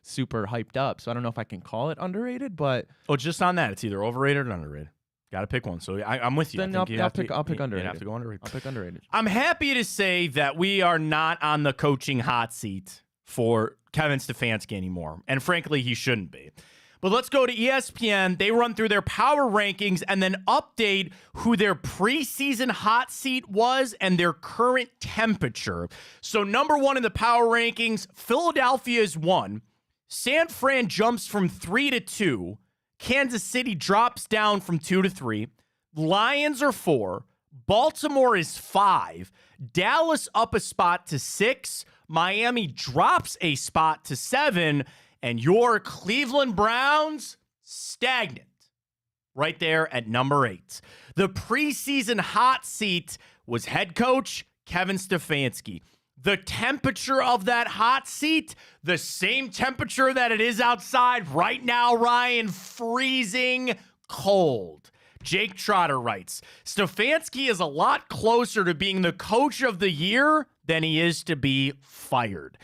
super hyped up, so I don't know if I can call it underrated. But just on that, it's either overrated or underrated. Got to pick one. So I'm with you. Then I'll pick underrated. You have to go underrated. I'll pick underrated. I'm happy to say that we are not on the coaching hot seat for Kevin Stefanski anymore, and frankly, he shouldn't be. But let's go to ESPN. They run through their power rankings and then update who their preseason hot seat was and their current temperature. So number 1 in the power rankings, Philadelphia is 1. San Fran jumps from 3 to 2. Kansas City drops down from 2 to 3. Lions are 4. Baltimore is 5. Dallas up a spot to 6. Miami drops a spot to 7. And your Cleveland Browns, stagnant. Right there at number 8. The preseason hot seat was head coach Kevin Stefanski. the temperature of that hot seat, the same temperature that it is outside right now, Ryan, freezing cold. Jake Trotter writes, Stefanski is a lot closer to being the coach of the year than he is to be fired.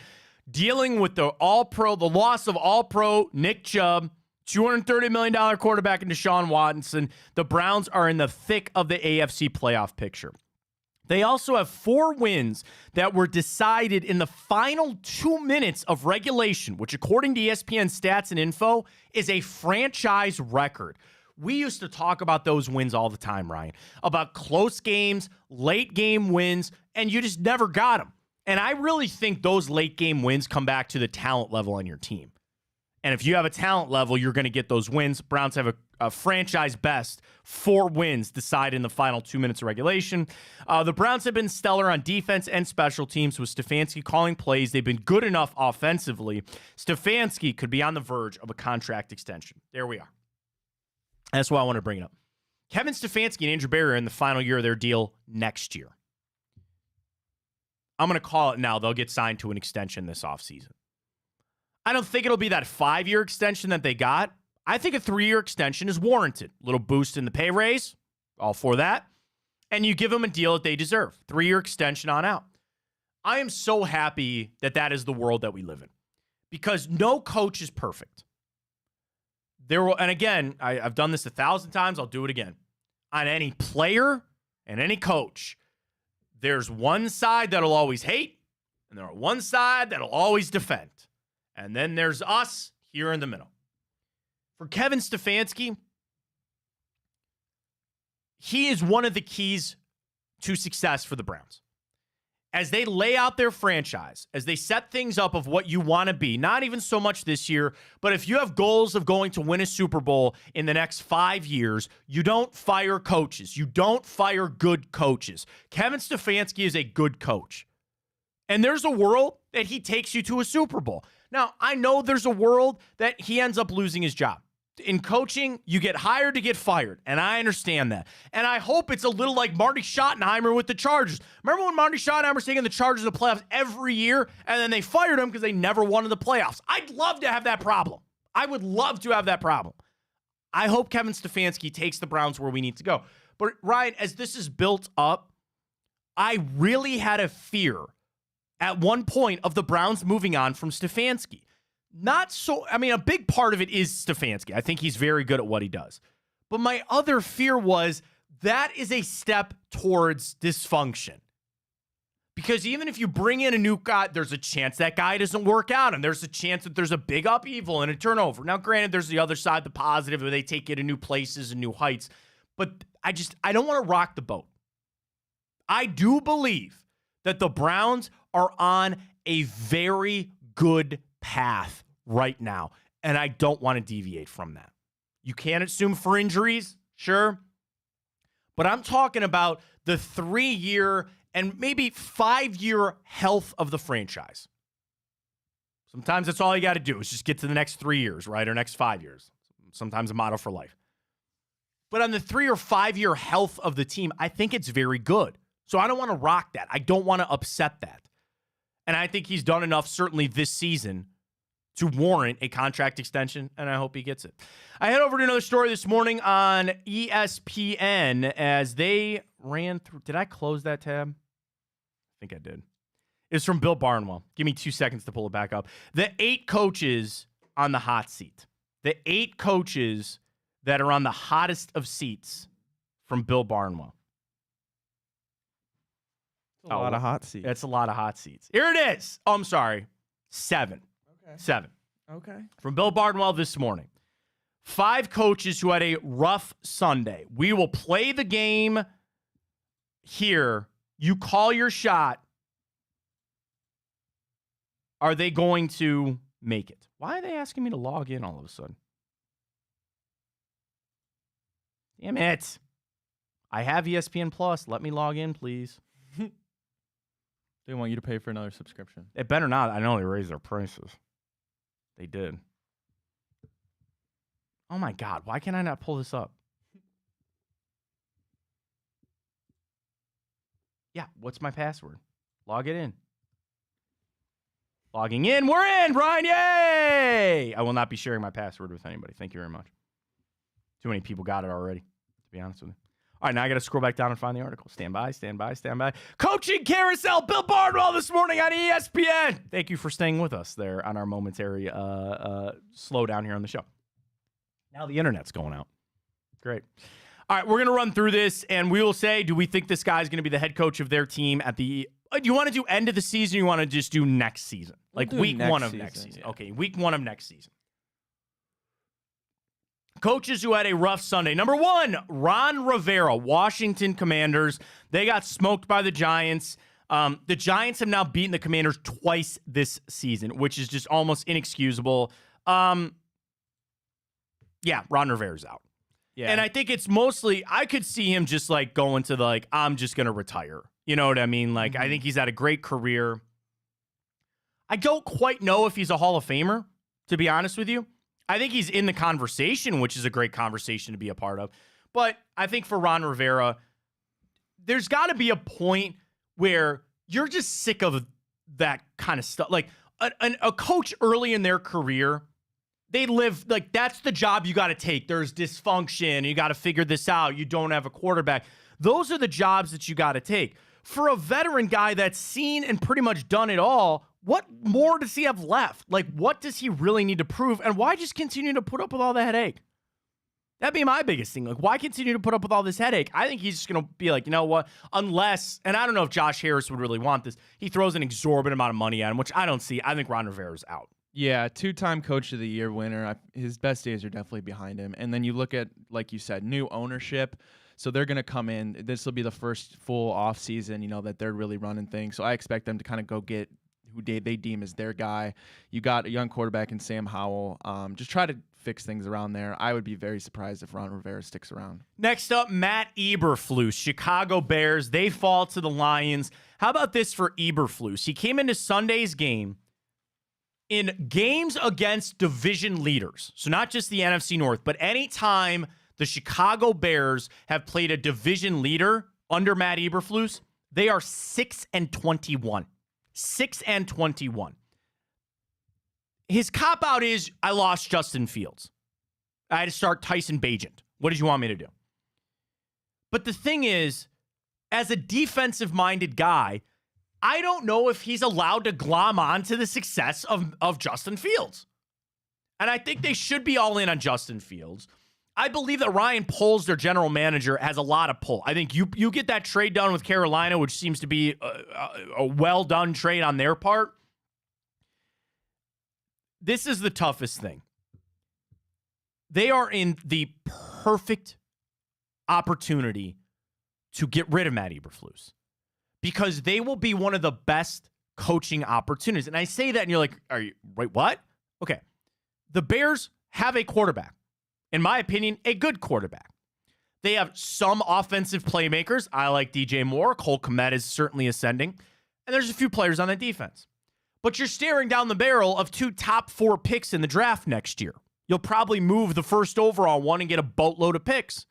Dealing with the loss of All-Pro Nick Chubb, $230 million quarterback in Deshaun Watson, the Browns are in the thick of the AFC playoff picture. They also have 4 wins that were decided in the final 2 minutes of regulation, which according to ESPN stats and info is a franchise record. We used to talk about those wins all the time, Ryan, about close games, late game wins, and you just never got them. And I really think those late game wins come back to the talent level on your team. And if you have a talent level, you're going to get those wins. Browns have a franchise best 4 wins decided in the final 2 minutes of regulation. The Browns have been stellar on defense and special teams with Stefanski calling plays. They've been good enough offensively. Stefanski could be on the verge of a contract extension. There we are. That's why I want to bring it up. Kevin Stefanski and Andrew Berry are in the final year of their deal next year. I'm going to call it now. They'll get signed to an extension this offseason. I don't think it'll be that 5-year extension that they got. I think a 3-year extension is warranted. A little boost in the pay raise. All for that. And you give them a deal that they deserve. 3-year extension on out. I am so happy that that is the world that we live in. Because no coach is perfect. And again, I've done this 1,000 times. I'll do it again. On any player and any coach, there's one side that'll always hate, and there's one side that'll always defend. And then there's us here in the middle. For Kevin Stefanski, he is one of the keys to success for the Browns. As they lay out their franchise, as they set things up of what you want to be, not even so much this year, but if you have goals of going to win a Super Bowl in the next 5 years, you don't fire coaches. You don't fire good coaches. Kevin Stefanski is a good coach. And there's a world that he takes you to a Super Bowl. Now, I know there's a world that he ends up losing his job. In coaching, you get hired to get fired, and I understand that. And I hope it's a little like Marty Schottenheimer with the Chargers. Remember when Marty Schottenheimer was taking the Chargers to the playoffs every year, and then they fired him because they never won in the playoffs? I'd love to have that problem. I would love to have that problem. I hope Kevin Stefanski takes the Browns where we need to go. But, Ryan, as this is built up, I really had a fear at one point of the Browns moving on from Stefanski. Not so, I mean, a big part of it is Stefanski. I think he's very good at what he does. But my other fear was that is a step towards dysfunction. Because even if you bring in a new guy, there's a chance that guy doesn't work out, and there's a chance that there's a big upheaval and a turnover. Now, granted, there's the other side, the positive, where they take you to new places and new heights. But I don't want to rock the boat. I do believe that the Browns are on a very good path right now, and I don't want to deviate from that. You can't assume for injuries, sure, but I'm talking about the 3-year and maybe 5-year health of the franchise. Sometimes that's all you got to do is just get to the next 3 years, right, or next 5 years. Sometimes a motto for life. But on the 3 or 5 year health of the team, I think it's very good. So I don't want to rock that. I don't want to upset that. And I think he's done enough, certainly this season, to warrant a contract extension, and I hope he gets it. I head over to another story this morning on ESPN as they ran through. Did I close that tab? I think I did. It's from Bill Barnwell. Give me 2 seconds to pull it back up. The 8 coaches on the hot seat. The 8 coaches that are on the hottest of seats from Bill Barnwell. A lot of hot seats. That's a lot of hot seats. Here it is. Oh, I'm sorry. 7. Okay. 7. Okay. From Bill Barnwell this morning. 5 coaches who had a rough Sunday. We will play the game here. You call your shot. Are they going to make it? Why are they asking me to log in all of a sudden? Damn it. I have ESPN Plus. Let me log in, please. They want you to pay for another subscription. It better not. I know they raised their prices. They did. Oh, my God. Why can I not pull this up? Yeah, what's my password? Log it in. Logging in. We're in, Brian. Yay! I will not be sharing my password with anybody. Thank you very much. Too many people got it already, to be honest with you. All right, now I got to scroll back down and find the article. Stand by. Coaching carousel. Bill Barnwell this morning on ESPN. Thank you for staying with us there on our momentary slowdown here on the show. Now the internet's going out. Great. All right, we're going to run through this, and we will say, do we think this guy's going to be the head coach of their team at the do you want to do end of the season, or you want to just do next season? Like week 1 of next season. Yeah. Okay, week 1 of next season. Coaches who had a rough Sunday. Number 1, Ron Rivera, Washington Commanders. They got smoked by the Giants. The Giants have now beaten the Commanders twice this season, which is just almost inexcusable. Yeah, Ron Rivera's out. Yeah. And I think it's mostly, I could see him just like going to the, I'm just going to retire. You know what I mean? Like, I think he's had a great career. I don't quite know if he's a Hall of Famer, to be honest with you. I think he's in the conversation, which is a great conversation to be a part of. But I think for Ron Rivera, there's got to be a point where you're just sick of that kind of stuff. Like a coach early in their career, they live like that's the job you got to take. There's dysfunction. You got to figure this out. You don't have a quarterback. Those are the jobs that you got to take. For a veteran guy that's seen and pretty much done it all, what more does he have left? Like, what does he really need to prove? And why just continue to put up with all the headache? That'd be my biggest thing. Like, why continue to put up with all this headache? I think he's just going to be like, you know what? Unless, and I don't know if Josh Harris would really want this, he throws an exorbitant amount of money at him, which I don't see. I think Ron Rivera's out. Yeah, 2-time Coach of the Year winner. His best days are definitely behind him. And then you look at, like you said, new ownership. So they're going to come in. This will be the first full off season, that they're really running things. So I expect them to kind of go get who they deem as their guy. You got a young quarterback in Sam Howell. Just try to fix things around there. I would be very surprised if Ron Rivera sticks around. Next up, Matt Eberflus, Chicago Bears. They fall to the Lions. How about this for Eberflus? He came into Sunday's game in games against division leaders. So not just the NFC North, but anytime the Chicago Bears have played a division leader under Matt Eberflus, they are 6-21. 6-21. His cop-out is, I lost Justin Fields. I had to start Tyson Bagent. What did you want me to do? But the thing is, as a defensive-minded guy, I don't know if he's allowed to glom on to the success of Justin Fields. And I think they should be all in on Justin Fields. I believe that Ryan Poles, their general manager, has a lot of pull. I think you get that trade done with Carolina, which seems to be a well-done trade on their part. This is the toughest thing. They are in the perfect opportunity to get rid of Matt Eberflus because they will be one of the best coaching opportunities. And I say that and you're like, wait, what? Okay. The Bears have a quarterback. In my opinion, a good quarterback. They have some offensive playmakers. I like DJ Moore. Cole Kmet is certainly ascending. And there's a few players on that defense. But you're staring down the barrel of 2 top 4 picks in the draft next year. You'll probably move the first overall one and get a boatload of picks.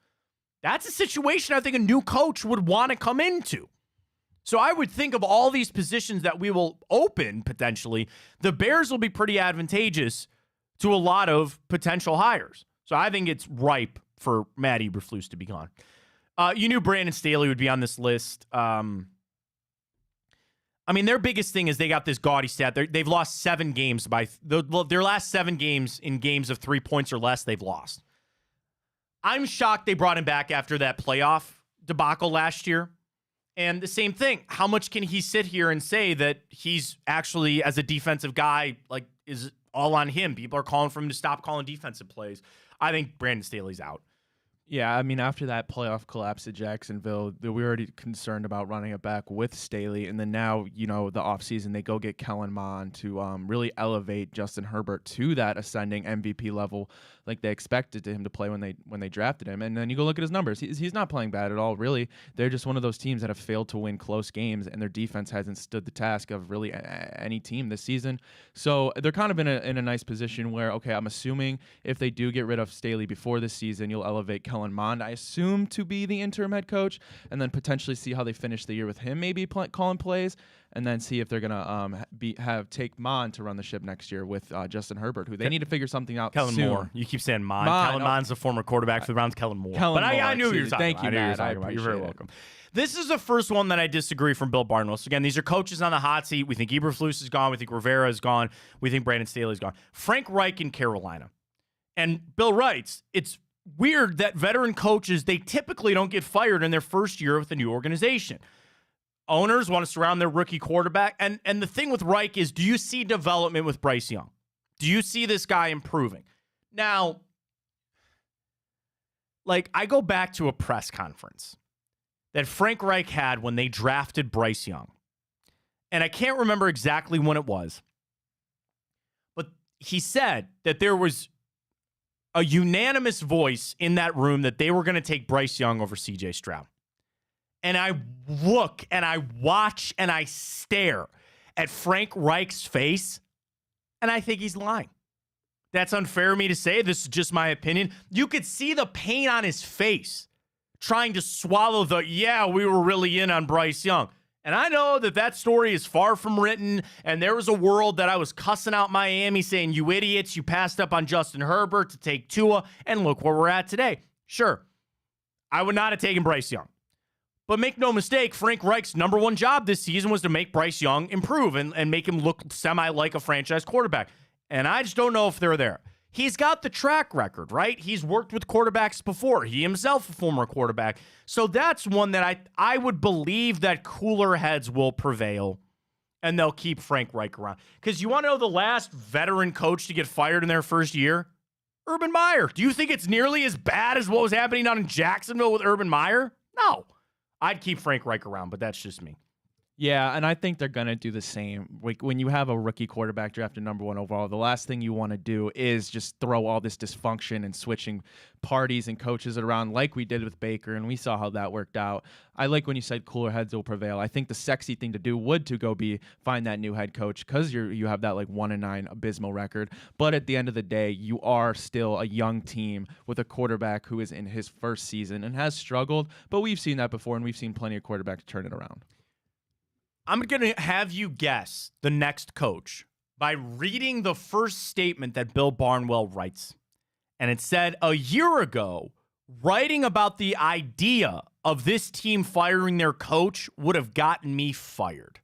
That's a situation I think a new coach would want to come into. So I would think of all these positions that we will open potentially, the Bears will be pretty advantageous to a lot of potential hires. So I think it's ripe for Matt Eberflus to be gone. You knew Brandon Staley would be on this list. Their biggest thing is they got this gaudy stat. They've lost 7 games their last 7 games in games of 3 points or less, they've lost. I'm shocked they brought him back after that playoff debacle last year. And the same thing. How much can he sit here and say that he's actually, as a defensive guy, like is all on him? People are calling for him to stop calling defensive plays. I think Brandon Staley's out. Yeah, after that playoff collapse at Jacksonville, we were already concerned about running it back with Staley. And then now, the offseason, they go get Kellen Mond to really elevate Justin Herbert to that ascending MVP level like they expected him to play when they drafted him. And then you go look at his numbers. He's not playing bad at all, really. They're just one of those teams that have failed to win close games, and their defense hasn't stood the task of really any team this season. So they're kind of in a nice position where, okay, I'm assuming if they do get rid of Staley before this season, you'll elevate Kellen Kellen Mond, I assume, to be the interim head coach, and then potentially see how they finish the year with him maybe calling plays, and then see if they're going to take Mond to run the ship next year with Justin Herbert, who they need to figure something out Kellen soon. Moore. You keep saying Mond. Kellen Mond's the former quarterback for the Browns. Kellen Moore. I knew you were talking Thank about. you, Matt. You're very welcome. This is the first one that I disagree from Bill Barnwell. So again, these are coaches on the hot seat. We think Eberflus is gone. We think Rivera is gone. We think Brandon Staley is gone. Frank Reich in Carolina. And Bill writes, it's weird that veteran coaches, they typically don't get fired in their first year with a new organization. Owners want to surround their rookie quarterback. And the thing with Reich is, do you see development with Bryce Young? Do you see this guy improving? Now, like, I go back to a press conference that Frank Reich had when they drafted Bryce Young. And I can't remember exactly when it was. But he said that there was a unanimous voice in that room that they were going to take Bryce Young over CJ Stroud. And I look and I watch and I stare at Frank Reich's face, and I think he's lying. That's unfair of me to say. This is just my opinion. You could see the pain on his face trying to swallow we were really in on Bryce Young. And I know that story is far from written, and there was a world that I was cussing out Miami saying, you idiots, you passed up on Justin Herbert to take Tua, and look where we're at today. Sure, I would not have taken Bryce Young. But make no mistake, Frank Reich's number one job this season was to make Bryce Young improve and make him look semi like a franchise quarterback. And I just don't know if they're there. He's got the track record, right? He's worked with quarterbacks before. He himself a former quarterback. So that's one that I would believe that cooler heads will prevail, and they'll keep Frank Reich around. Because you want to know the last veteran coach to get fired in their first year? Urban Meyer. Do you think it's nearly as bad as what was happening down in Jacksonville with Urban Meyer? No. I'd keep Frank Reich around, but that's just me. Yeah, and I think they're going to do the same. Like, when you have a rookie quarterback drafted number 1 overall, the last thing you want to do is just throw all this dysfunction and switching parties and coaches around like we did with Baker, and we saw how that worked out. I like when you said cooler heads will prevail. I think the sexy thing to do would to go be find that new head coach, because you have that like 1-9 abysmal record. But at the end of the day, you are still a young team with a quarterback who is in his first season and has struggled. But we've seen that before, and we've seen plenty of quarterbacks turn it around. I'm going to have you guess the next coach by reading the first statement that Bill Barnwell writes. And it said, a year ago, writing about the idea of this team firing their coach would have gotten me fired.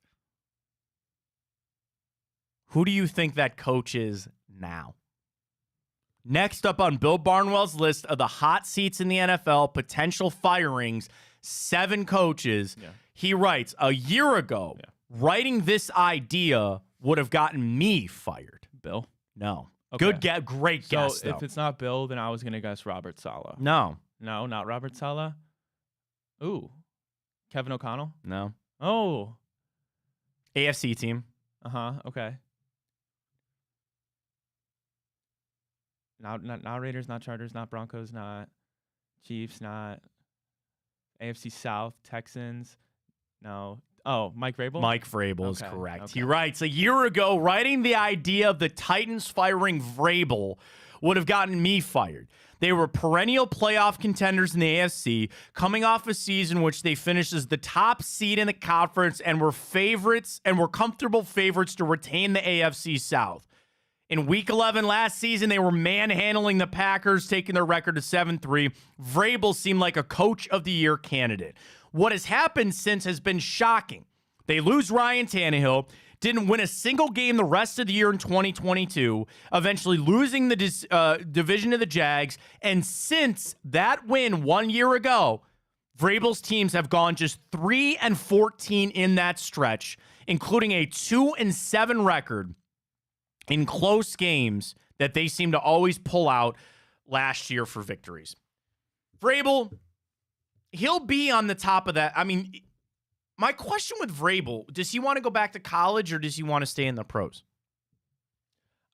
Who do you think that coach is now? Next up on Bill Barnwell's list of the hot seats in the NFL, potential firings, 7 coaches. Yeah. He writes, a year ago, writing this idea would have gotten me fired. Bill? No. Okay. Good guess. Great guess, So if it's not Bill, then I was going to guess Robert Saleh. No. No, not Robert Saleh. Ooh. Kevin O'Connell? No. Oh. AFC team. Uh-huh. Okay. Not Raiders, not Chargers, not Broncos, not Chiefs, not AFC South, Texans. No. Oh, Mike Vrabel? Mike Vrabel is correct. Okay. He writes, a year ago, writing the idea of the Titans firing Vrabel would have gotten me fired. They were perennial playoff contenders in the AFC, coming off a season which they finished as the top seed in the conference and were comfortable favorites to retain the AFC South. In Week 11 last season, they were manhandling the Packers, taking their record to 7-3. Vrabel seemed like a Coach of the Year candidate. What has happened since has been shocking. They lose Ryan Tannehill, didn't win a single game the rest of the year in 2022, eventually losing the division to the Jags. And since that win 1 year ago, Vrabel's teams have gone just 3-14 in that stretch, including a 2-7 record in close games that they seem to always pull out last year for victories. Vrabel, he'll be on the top of that. I mean, my question with Vrabel, does he want to go back to college or does he want to stay in the pros?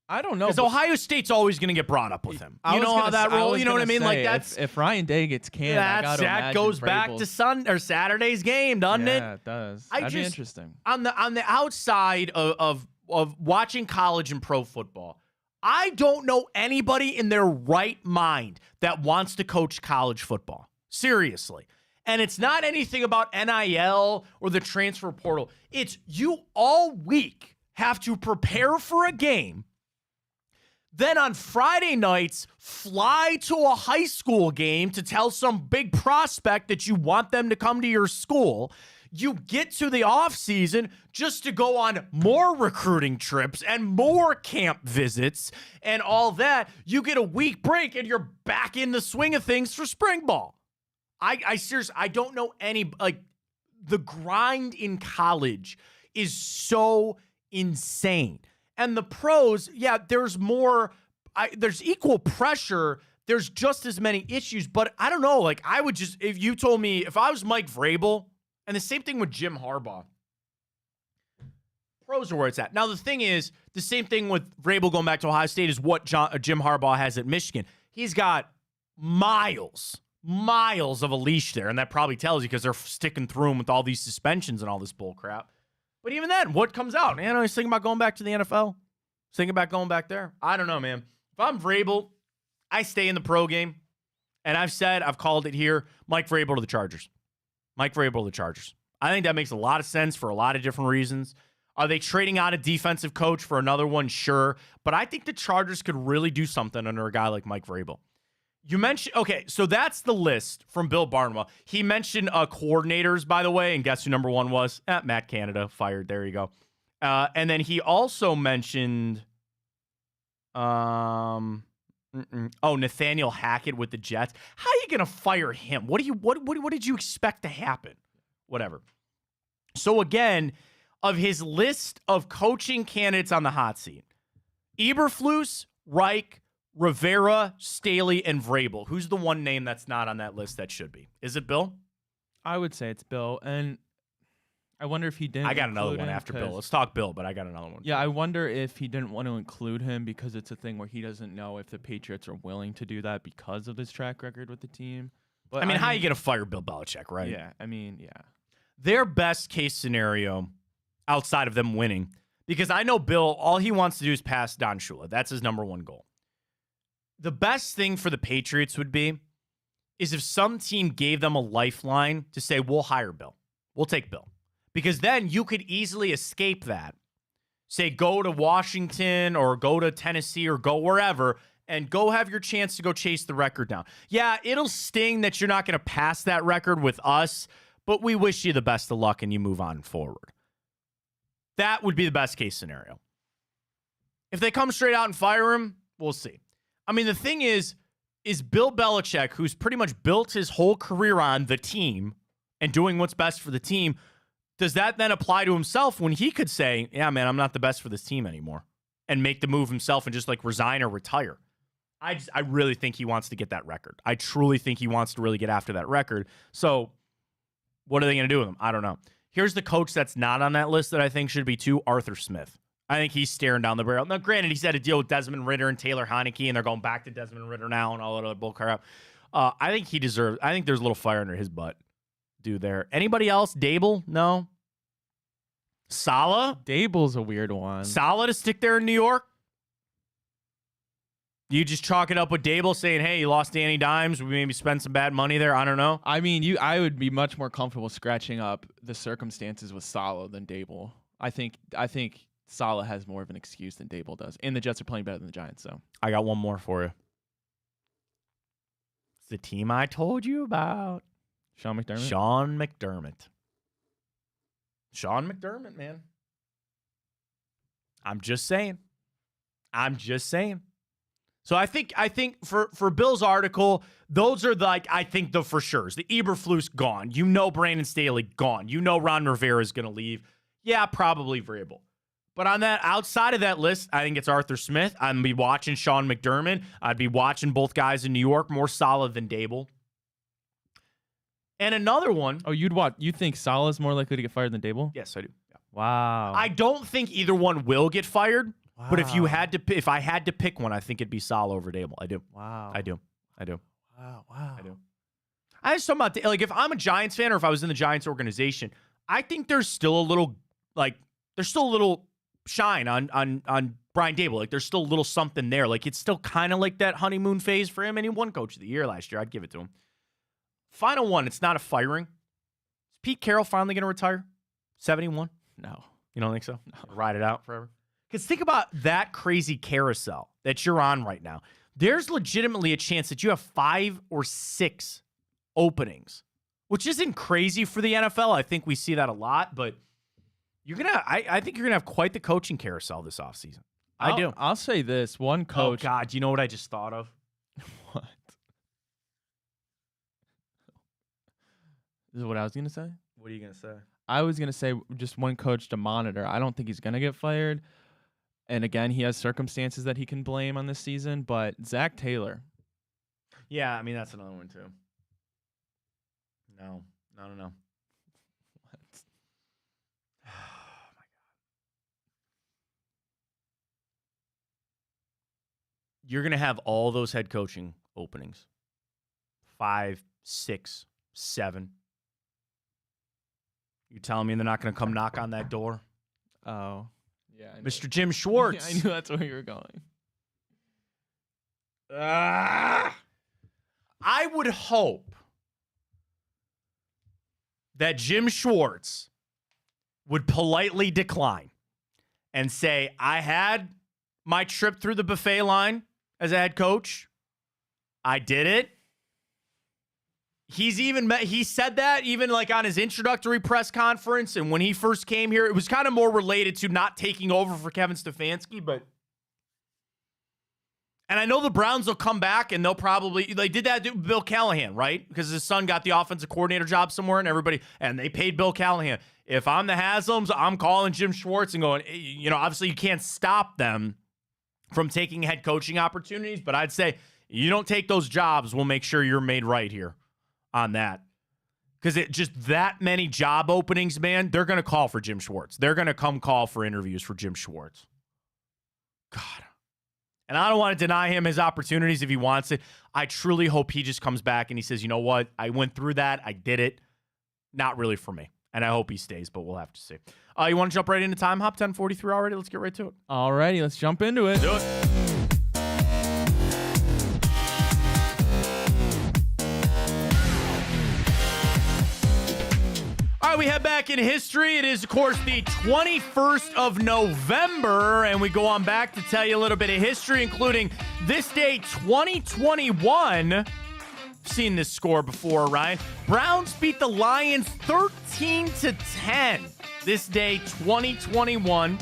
I don't know. Because Ohio State's always going to get brought up with him. You know how that roll? You know what I mean? Like that's if Ryan Day gets canned, that goes back to Saturday's game, doesn't it? Yeah, it does. That'd be interesting. On the outside of watching college and pro football, I don't know anybody in their right mind that wants to coach college football. Seriously. And it's not anything about NIL or the transfer portal. It's you all week have to prepare for a game. Then on Friday nights, fly to a high school game to tell some big prospect that you want them to come to your school. You get to the off season just to go on more recruiting trips and more camp visits and all that. You get a week break and you're back in the swing of things for spring ball. I seriously, I don't know any, like, the grind in college is so insane. And the pros, yeah, there's more, there's equal pressure. There's just as many issues, but I don't know. Like, I would just, if you told me, if I was Mike Vrabel, and the same thing with Jim Harbaugh, pros are where it's at. Now, the thing is, the same thing with Vrabel going back to Ohio State is what Jim Harbaugh has at Michigan. He's got miles of a leash there, and that probably tells you because they're sticking through him with all these suspensions and all this bull crap. But even then, what comes out? Man, he's thinking about going back to the NFL. He's thinking about going back there. I don't know, man. If I'm Vrabel, I stay in the pro game. And I've called it here, Mike Vrabel to the Chargers. Mike Vrabel to the Chargers. I think that makes a lot of sense for a lot of different reasons. Are they trading out a defensive coach for another one? Sure. But I think the Chargers could really do something under a guy like Mike Vrabel. You mentioned, okay, so that's the list from Bill Barnwell. He mentioned coordinators, by the way, and guess who number one was? Matt Canada, fired. There you go. And then he also mentioned, Nathaniel Hackett with the Jets. How are you going to fire him? What did you expect to happen? Whatever. So again, of his list of coaching candidates on the hot seat, Eberflus, Reich, Rivera, Staley, and Vrabel. Who's the one name that's not on that list that should be? Is it Bill? I would say it's Bill. And I wonder if he didn't. I got another one after Bill. Let's talk Bill, but I got another one. Yeah, I wonder if he didn't want to include him because it's a thing where he doesn't know if the Patriots are willing to do that because of his track record with the team. But I mean, how are you going to fire Bill Belichick, right? Yeah, I mean, yeah. Their best case scenario outside of them winning, because I know Bill, all he wants to do is pass Don Shula. That's his number one goal. The best thing for the Patriots would be is if some team gave them a lifeline to say, we'll hire Bill. We'll take Bill. Because then you could easily escape that. Say, go to Washington or go to Tennessee or go wherever and go have your chance to go chase the record down. Yeah, it'll sting that you're not going to pass that record with us, but we wish you the best of luck and you move on forward. That would be the best case scenario. If they come straight out and fire him, we'll see. I mean, the thing is Bill Belichick, who's pretty much built his whole career on the team and doing what's best for the team, does that then apply to himself when he could say, yeah, man, I'm not the best for this team anymore and make the move himself and just like resign or retire? I really think he wants to get that record. I truly think he wants to really get after that record. So what are they going to do with him? I don't know. Here's the coach that's not on that list that I think should be too, Arthur Smith. I think he's staring down the barrel. Now, granted, he's had to deal with Desmond Ridder and Taylor Heineke, and they're going back to Desmond Ridder now and all that other bull crap. I think he deserves. I think there's a little fire under his butt, dude. There. Anybody else? Dable? No. Saleh? Dable's a weird one. Saleh to stick there in New York? You just chalk it up with Dable saying, hey, you lost Danny Dimes. We maybe spend some bad money there. I don't know. I mean, I would be much more comfortable scratching up the circumstances with Saleh than Dable. I think Saleh has more of an excuse than Dable does. And the Jets are playing better than the Giants, so. I got one more for you. It's the team I told you about. Sean McDermott? Sean McDermott, man. I'm just saying. So I think for Bill's article, those are I think the for sure's. The Eberflus gone. You know Brandon Staley gone. You know Ron Rivera is going to leave. Yeah, probably Vrabel. But on that, outside of that list, I think it's Arthur Smith. I'm going to be watching Sean McDermott. I'd be watching both guys in New York, more solid than Dable. And another one. Oh, you think Saleh's more likely to get fired than Dable? Yes, I do. Yeah. Wow. I don't think either one will get fired. Wow. But if I had to pick one, I think it'd be Saleh over Dable. I do. Wow. I do. Wow. I do. I just talking about if I'm a Giants fan or if I was in the Giants organization, I think there's still a little shine on Brian Dable. Like, there's still a little something there. Like, it's still kind of like that honeymoon phase for him, and he won Coach of the Year last year. I'd give it to him. Final one, it's not a firing. Is Pete Carroll finally going to retire? 71? No. You don't think so? No. Ride it out forever? Because think about that crazy carousel that you're on right now. There's legitimately a chance that you have 5 or 6 openings, which isn't crazy for the NFL. I think we see that a lot, but I think you're gonna have quite the coaching carousel this offseason. I do. I'll say this: one coach. Oh God, you know what I just thought of? What? This is what I was gonna say. What are you gonna say? I was gonna say just one coach to monitor. I don't think he's gonna get fired. And again, he has circumstances that he can blame on this season. But Zach Taylor. Yeah, I mean that's another one too. No. What? Oh my God. You're going to have all those head coaching openings. 5, 6, 7. You telling me they're not going to come knock on that door? Oh, yeah. Mr. Jim Schwartz. Yeah, I knew that's where you were going. I would hope that Jim Schwartz would politely decline and say, I had my trip through the buffet line as a head coach. I did it. He said that even like on his introductory press conference. And when he first came here, it was kind of more related to not taking over for Kevin Stefanski, and I know the Browns will come back and they'll probably, they did that to Bill Callahan, right? Because his son got the offensive coordinator job somewhere and they paid Bill Callahan. If I'm the Haslam's, I'm calling Jim Schwartz and going, obviously you can't stop them from taking head coaching opportunities, but I'd say you don't take those jobs, we'll make sure you're made right here on that. Because it just that many job openings, man, they're going to call for Jim Schwartz. They're going to come call for interviews for Jim Schwartz. God. And I don't want to deny him his opportunities if he wants it. I truly hope he just comes back and he says, you know what? I went through that. I did it. Not really for me. And I hope he stays, but we'll have to see. You want to jump right into Time Hop? 10:43 already? Let's get right to it. All righty, let's jump into it. Do it. All right, we head back in history. It is, of course, the 21st of November, and we go on back to tell you a little bit of history, including this day, 2021. Seen this score before, Ryan. Browns beat the Lions 13-10. This day, 2021.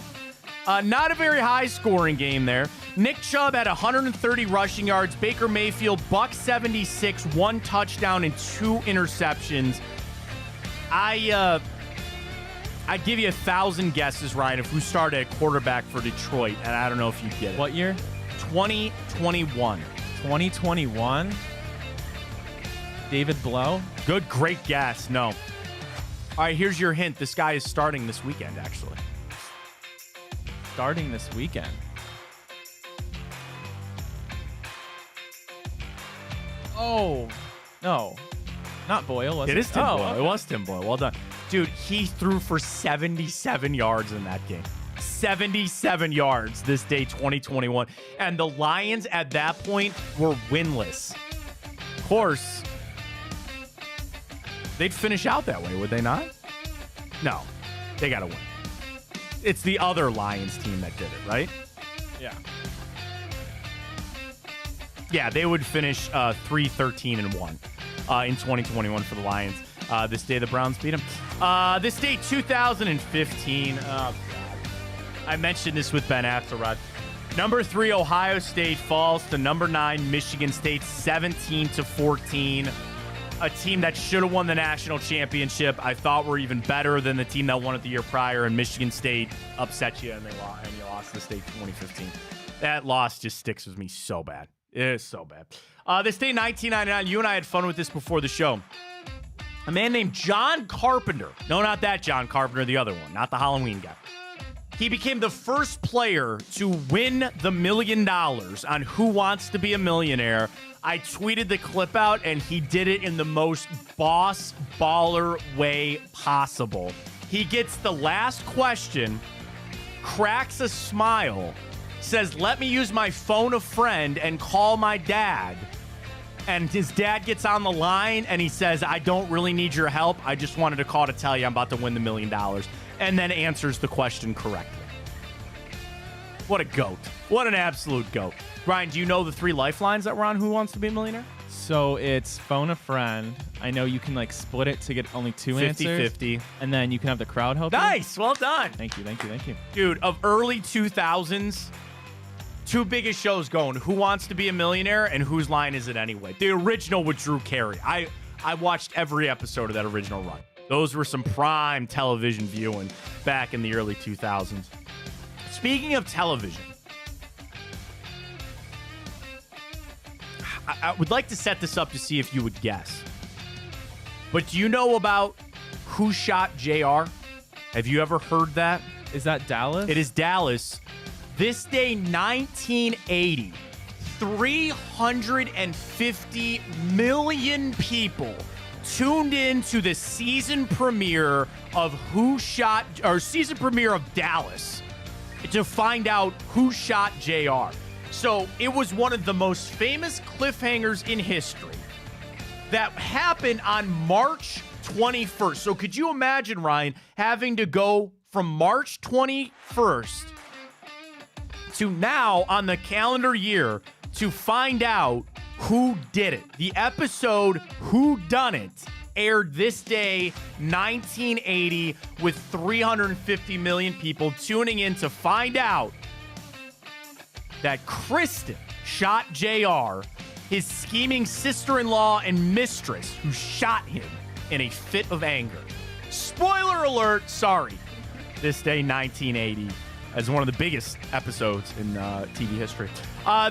Not a very high-scoring game there. Nick Chubb had 130 rushing yards. Baker Mayfield, $176, 1 touchdown and 2 interceptions. I'd give you 1,000 guesses, Ryan, of who started at quarterback for Detroit, and I don't know if you get it. What year? 2021. 2021? David Blow? Good, great guess. No. All right, here's your hint. This guy is starting this weekend, actually. Starting this weekend? Oh, no. Not Boyle, was it? It is Tim Boyle. Okay. It was Tim Boyle. Well done. Dude, he threw for 77 yards in that game. 77 yards this day, 2021. And the Lions at that point were winless. Of course, they'd finish out that way, would they not? No. They got to win. It's the other Lions team that did it, right? Yeah. Yeah, they would finish 3-13-1. In 2021 for the Lions. This day, the Browns beat them. This day, 2015. Oh, God. I mentioned this with Ben Axelrod. Number 3, Ohio State falls to number 9, Michigan State, 17-14. A team that should have won the national championship. I thought were even better than the team that won it the year prior, and Michigan State upset you, and you lost the state 2015. That loss just sticks with me so bad. It is so bad. This day, 1999, you and I had fun with this before the show. A man named John Carpenter. No, not that John Carpenter, the other one, not the Halloween guy. He became the first player to win the $1 million on Who Wants to Be a Millionaire. I tweeted the clip out, and he did it in the most boss baller way possible. He gets the last question, cracks a smile, says, let me use my phone a friend and call my dad. And his dad gets on the line and he says, I don't really need your help. I just wanted to call to tell you I'm about to win the $1 million. And then answers the question correctly. What a goat. What an absolute goat. Ryan, do you know the 3 lifelines that were on Who Wants to Be a Millionaire? So it's phone a friend. I know you can like split it to get only 2 answers. 50-50. And then you can have the crowd help you. Nice. Well done. Thank you. Dude, of early 2000s, 2 biggest shows going. Who Wants to Be a Millionaire and Whose Line Is It Anyway? The original with Drew Carey. I watched every episode of that original run. Those were some prime television viewing back in the early 2000s. Speaking of television, I would like to set this up to see if you would guess. But do you know about Who Shot JR? Have you ever heard that? Is that Dallas? It is Dallas. This day, 1980, 350 million people tuned in to the season premiere of season premiere of Dallas to find out who shot JR. So it was one of the most famous cliffhangers in history that happened on March 21st. So could you imagine, Ryan, having to go from March 21st to now on the calendar year to find out who did it? The episode Who Done It aired this day, 1980, with 350 million people tuning in to find out that Kristen shot JR, his scheming sister-in-law and mistress, who shot him in a fit of anger. Spoiler alert, sorry. This day, 1980, as one of the biggest episodes in TV history.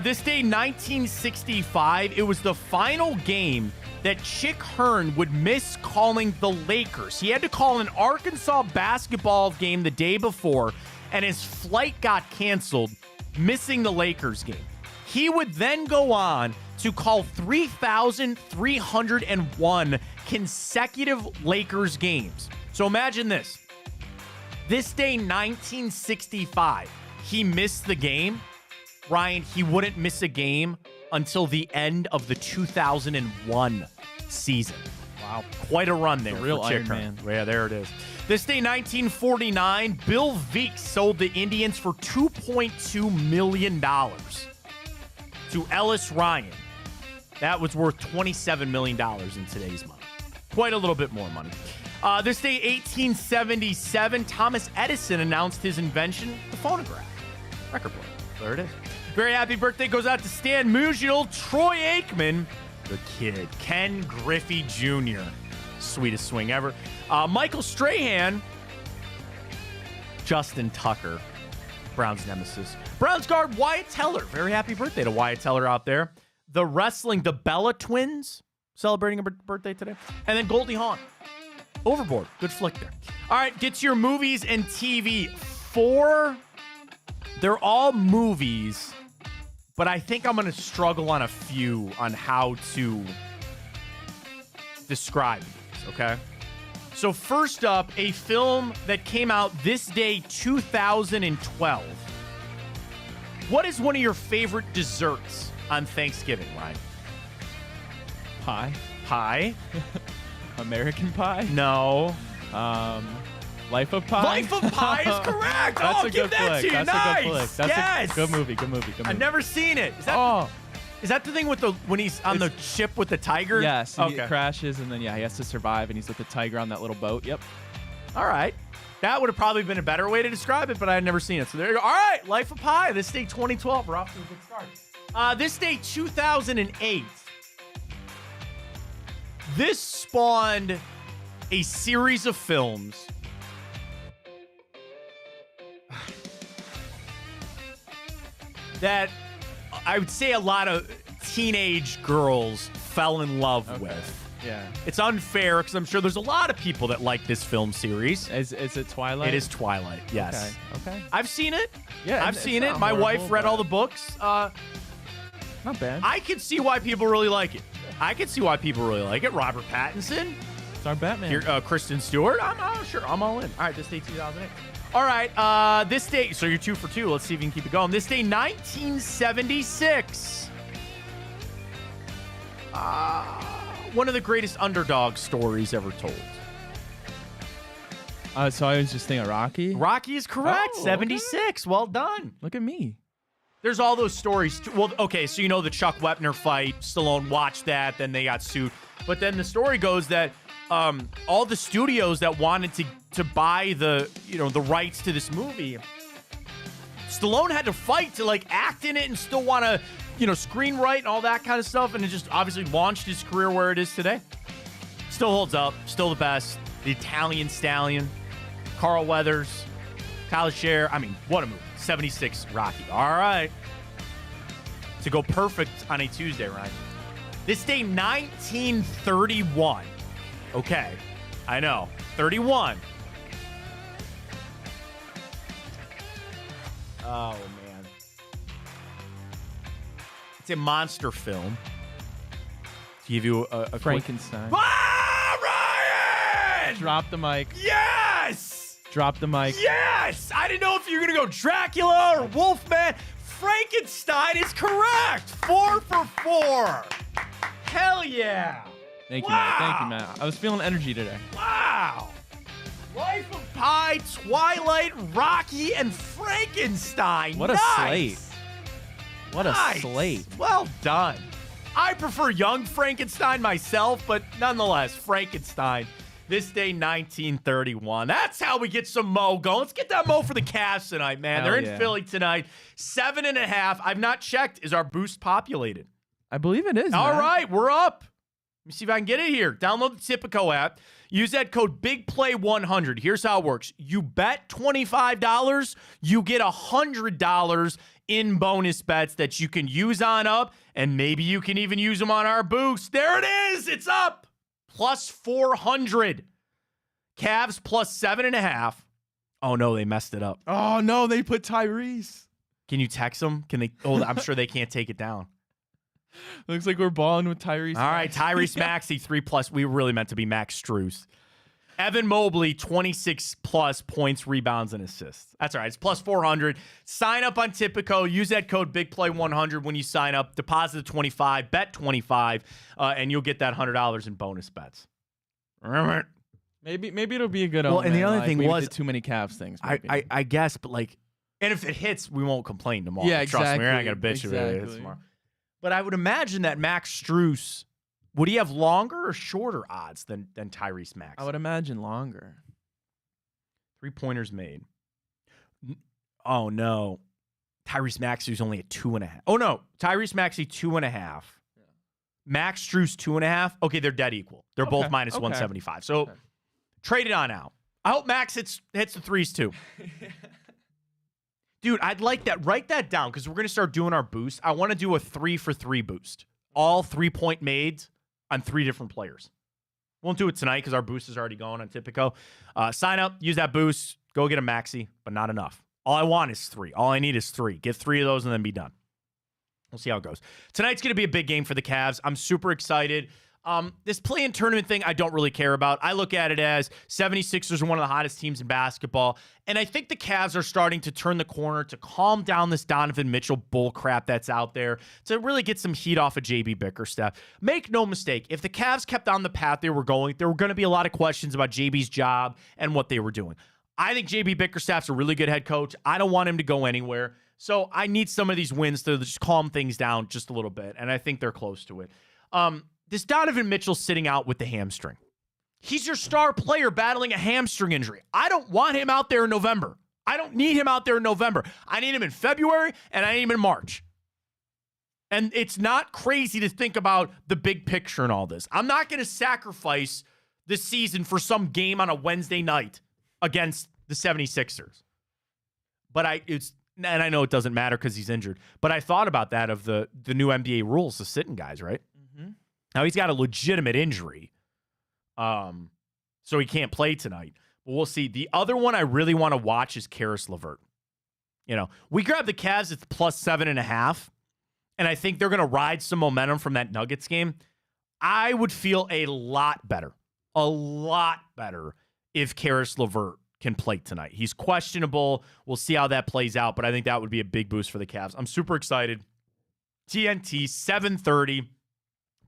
This day, 1965, it was the final game that Chick Hearn would miss calling the Lakers. He had to call an Arkansas basketball game the day before, and his flight got canceled, missing the Lakers game. He would then go on to call 3,301 consecutive Lakers games. So imagine this. This day, 1965, he missed the game. Ryan, he wouldn't miss a game until the end of the 2001 season. Wow. Quite a run there. The real for Chick Iron Hearn. Man. Yeah, there it is. This day, 1949, Bill Veeck sold the Indians for $2.2 million to Ellis Ryan. That was worth $27 million in today's money. Quite a little bit more money. This day, 1877, Thomas Edison announced his invention, the phonograph. Record player. There it is. Very happy birthday goes out to Stan Musial, Troy Aikman, the kid, Ken Griffey Jr., sweetest swing ever. Michael Strahan, Justin Tucker, Browns nemesis. Browns guard Wyatt Teller. Very happy birthday to Wyatt Teller out there. The Bella Twins celebrating a birthday today. And then Goldie Hawn. Overboard. Good flick there. All right, get to your movies and TV. 4. They're all movies, but I think I'm going to struggle on a few on how to describe these, okay? So first up, a film that came out this day, 2012. What is one of your favorite desserts on Thanksgiving, Ryan? Pie. Pie? American Pie? No. Life of Pi? Life of Pi is correct. That's Oh, a give good that flick. to you. That's Nice. a good flick. That's Yes. a good movie. I've never seen it. Is that the thing with when he's on the ship with the tiger? Yes. He Okay. crashes, and then, he has to survive, and he's with the tiger on that little boat. Yep. All right. That would have probably been a better way to describe it, but I had never seen it. So there you go. All right. Life of Pi. This day, 2012. We're off to a good start. This day, 2008. This spawned a series of films that I would say a lot of teenage girls fell in love with. Yeah. It's unfair because I'm sure there's a lot of people that like this film series. Is it Twilight? It is Twilight, yes. Okay. I've seen it. Yeah, I've it's seen not it. My wife horrible, read all but- the books. Not bad. I can see why people really like it. Robert Pattinson, It's our Batman. Kristen Stewart. I'm sure. I'm all in. All right, this day 2008. All right, this day, so you're 2 for 2. Let's see if you can keep it going. This day, 1976. One of the greatest underdog stories ever told. So I was just thinking Rocky. Rocky is correct. Oh, 76. Okay. Well done. Look at me. There's all those stories. Well, okay, so you know the Chuck Wepner fight. Stallone watched that. Then they got sued. But then the story goes that all the studios that wanted to buy the rights to this movie, Stallone had to fight to like act in it and still want to screenwrite and all that kind of stuff. And it just obviously launched his career where it is today. Still holds up. Still the best. The Italian Stallion. Carl Weathers, Tyler Scher. I mean, what a movie. 76 Rocky. All right. To go perfect on a Tuesday, Ryan. This day, 1931. Okay. I know. 31. Oh, man. It's a monster film. To give you a Frankenstein. Ryan! Drop the mic. Yes! Drop the mic. Yes! I didn't know if you were going to go Dracula or Wolfman. Frankenstein is correct. 4 for 4. Hell yeah. Thank you, Wow. Matt. Thank you, Matt. I was feeling energy today. Wow. Life of Pi, Twilight, Rocky, and Frankenstein. What a Nice. slate. What a Nice. slate. Well done. I prefer Young Frankenstein myself, but nonetheless, Frankenstein. This day, 1931. That's how we get some Mo going. Let's get that Mo for the Cavs tonight, man. Hell They're in yeah. Philly tonight. 7.5. I've not checked. Is our boost populated? I believe it is. All Matt. right, we're up. Let me see if I can get it here. Download the Tipico app. Use that code BIGPLAY100. Here's how it works. You bet $25, you get $100 in bonus bets that you can use on up, and maybe you can even use them on our boost. There it is. It's up. Plus 400. Cavs plus 7.5. Oh, no, they messed it up. Oh, no, they put Tyrese. Can you text them? Can they? Oh, I'm sure they can't take it down. Looks like we're balling with Tyrese. All right, Tyrese Maxey, 3+. We were really meant to be Max Strus. Evan Mobley, 26+ points, rebounds, and assists. That's all right. It's plus 400. Sign up on Tipico. Use that code BIGPLAY100 when you sign up. Deposit 25, bet 25, and you'll get that $100 in bonus bets. Maybe it'll be a good. Well, and the other thing we was did too many Cavs things. Maybe. I guess, but like, and if it hits, we won't complain tomorrow. Yeah, Trust me, we're not exactly. gonna bitch if it hits Exactly. tomorrow. But I would imagine that Max Strus, would he have longer or shorter odds than Tyrese Maxey? I would imagine longer. 3-pointers made. Oh, no. Tyrese Maxey's only at 2.5. Oh, no. Tyrese Maxey, 2.5. Yeah. Max Strus, 2.5. Okay, they're dead equal. They're both minus 175. So trade it on out. I hope Max hits the threes, too. Dude, I'd like that. Write that down because we're going to start doing our boost. I want to do a 3-for-3 boost. All 3-point made on 3 different players. Won't do it tonight because our boost is already going on Tipico. Sign up, use that boost, go get a Maxey, but not enough. All I want is 3. All I need is 3. Get 3 of those and then be done. We'll see how it goes. Tonight's going to be a big game for the Cavs. I'm super excited. This play-in tournament thing, I don't really care about. I look at it as 76ers are one of the hottest teams in basketball, and I think the Cavs are starting to turn the corner to calm down this Donovan Mitchell bull crap that's out there, to really get some heat off of JB Bickerstaff. Make no mistake, if the Cavs kept on the path they were going, there were going to be a lot of questions about JB's job and what they were doing. I think JB Bickerstaff's a really good head coach. I don't want him to go anywhere, so I need some of these wins to just calm things down just a little bit, and I think they're close to it. This Donovan Mitchell sitting out with the hamstring. He's your star player battling a hamstring injury. I don't want him out there in November. I don't need him out there in November. I need him in February, and I need him in March. And it's not crazy to think about the big picture in all this. I'm not going to sacrifice the season for some game on a Wednesday night against the 76ers. But I know it doesn't matter because he's injured. But I thought about that of the new NBA rules, the sitting guys, right? Mm-hmm. Now, he's got a legitimate injury, so he can't play tonight. But we'll see. The other one I really want to watch is Karis LeVert. We grabbed the Cavs at plus 7.5, and I think they're going to ride some momentum from that Nuggets game. I would feel a lot better if Karis LeVert can play tonight. He's questionable. We'll see how that plays out, but I think that would be a big boost for the Cavs. I'm super excited. TNT, 7:30.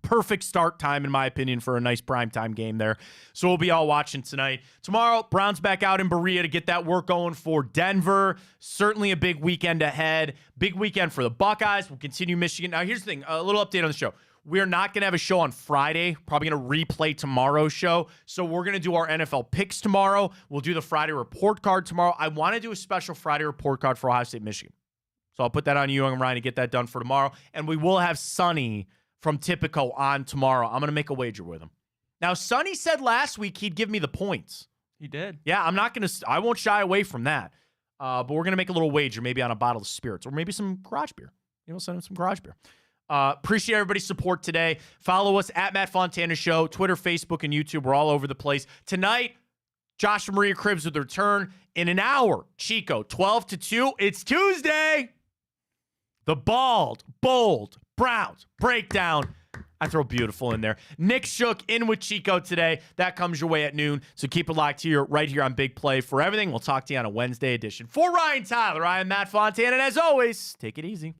Perfect start time, in my opinion, for a nice primetime game there. So we'll be all watching tonight. Tomorrow, Browns back out in Berea to get that work going for Denver. Certainly a big weekend ahead. Big weekend for the Buckeyes. We'll continue Michigan. Now, here's the thing. A little update on the show. We're not going to have a show on Friday. Probably going to replay tomorrow's show. So we're going to do our NFL picks tomorrow. We'll do the Friday report card tomorrow. I want to do a special Friday report card for Ohio State, Michigan. So I'll put that on you and Ryan to get that done for tomorrow. And we will have Sonny from Tipico on tomorrow. I'm going to make a wager with him. Now, Sonny said last week he'd give me the points. He did. Yeah, I won't shy away from that. But we're going to make a little wager, maybe on a bottle of spirits or maybe some garage beer. Send him some garage beer. Appreciate everybody's support today. Follow us at Matt Fontana Show, Twitter, Facebook, and YouTube. We're all over the place. Tonight, Josh and Maria Cribbs with the return. In an hour, Chico, 12 to 2. It's Tuesday. The bald, bold Browns breakdown. I throw beautiful in there. Nick Shook in with Chico today. That comes your way at noon. So keep it locked here, right here on Big Play for everything. We'll talk to you on a Wednesday edition. For Ryan Tyler, I am Matt Fontana. And as always, take it easy.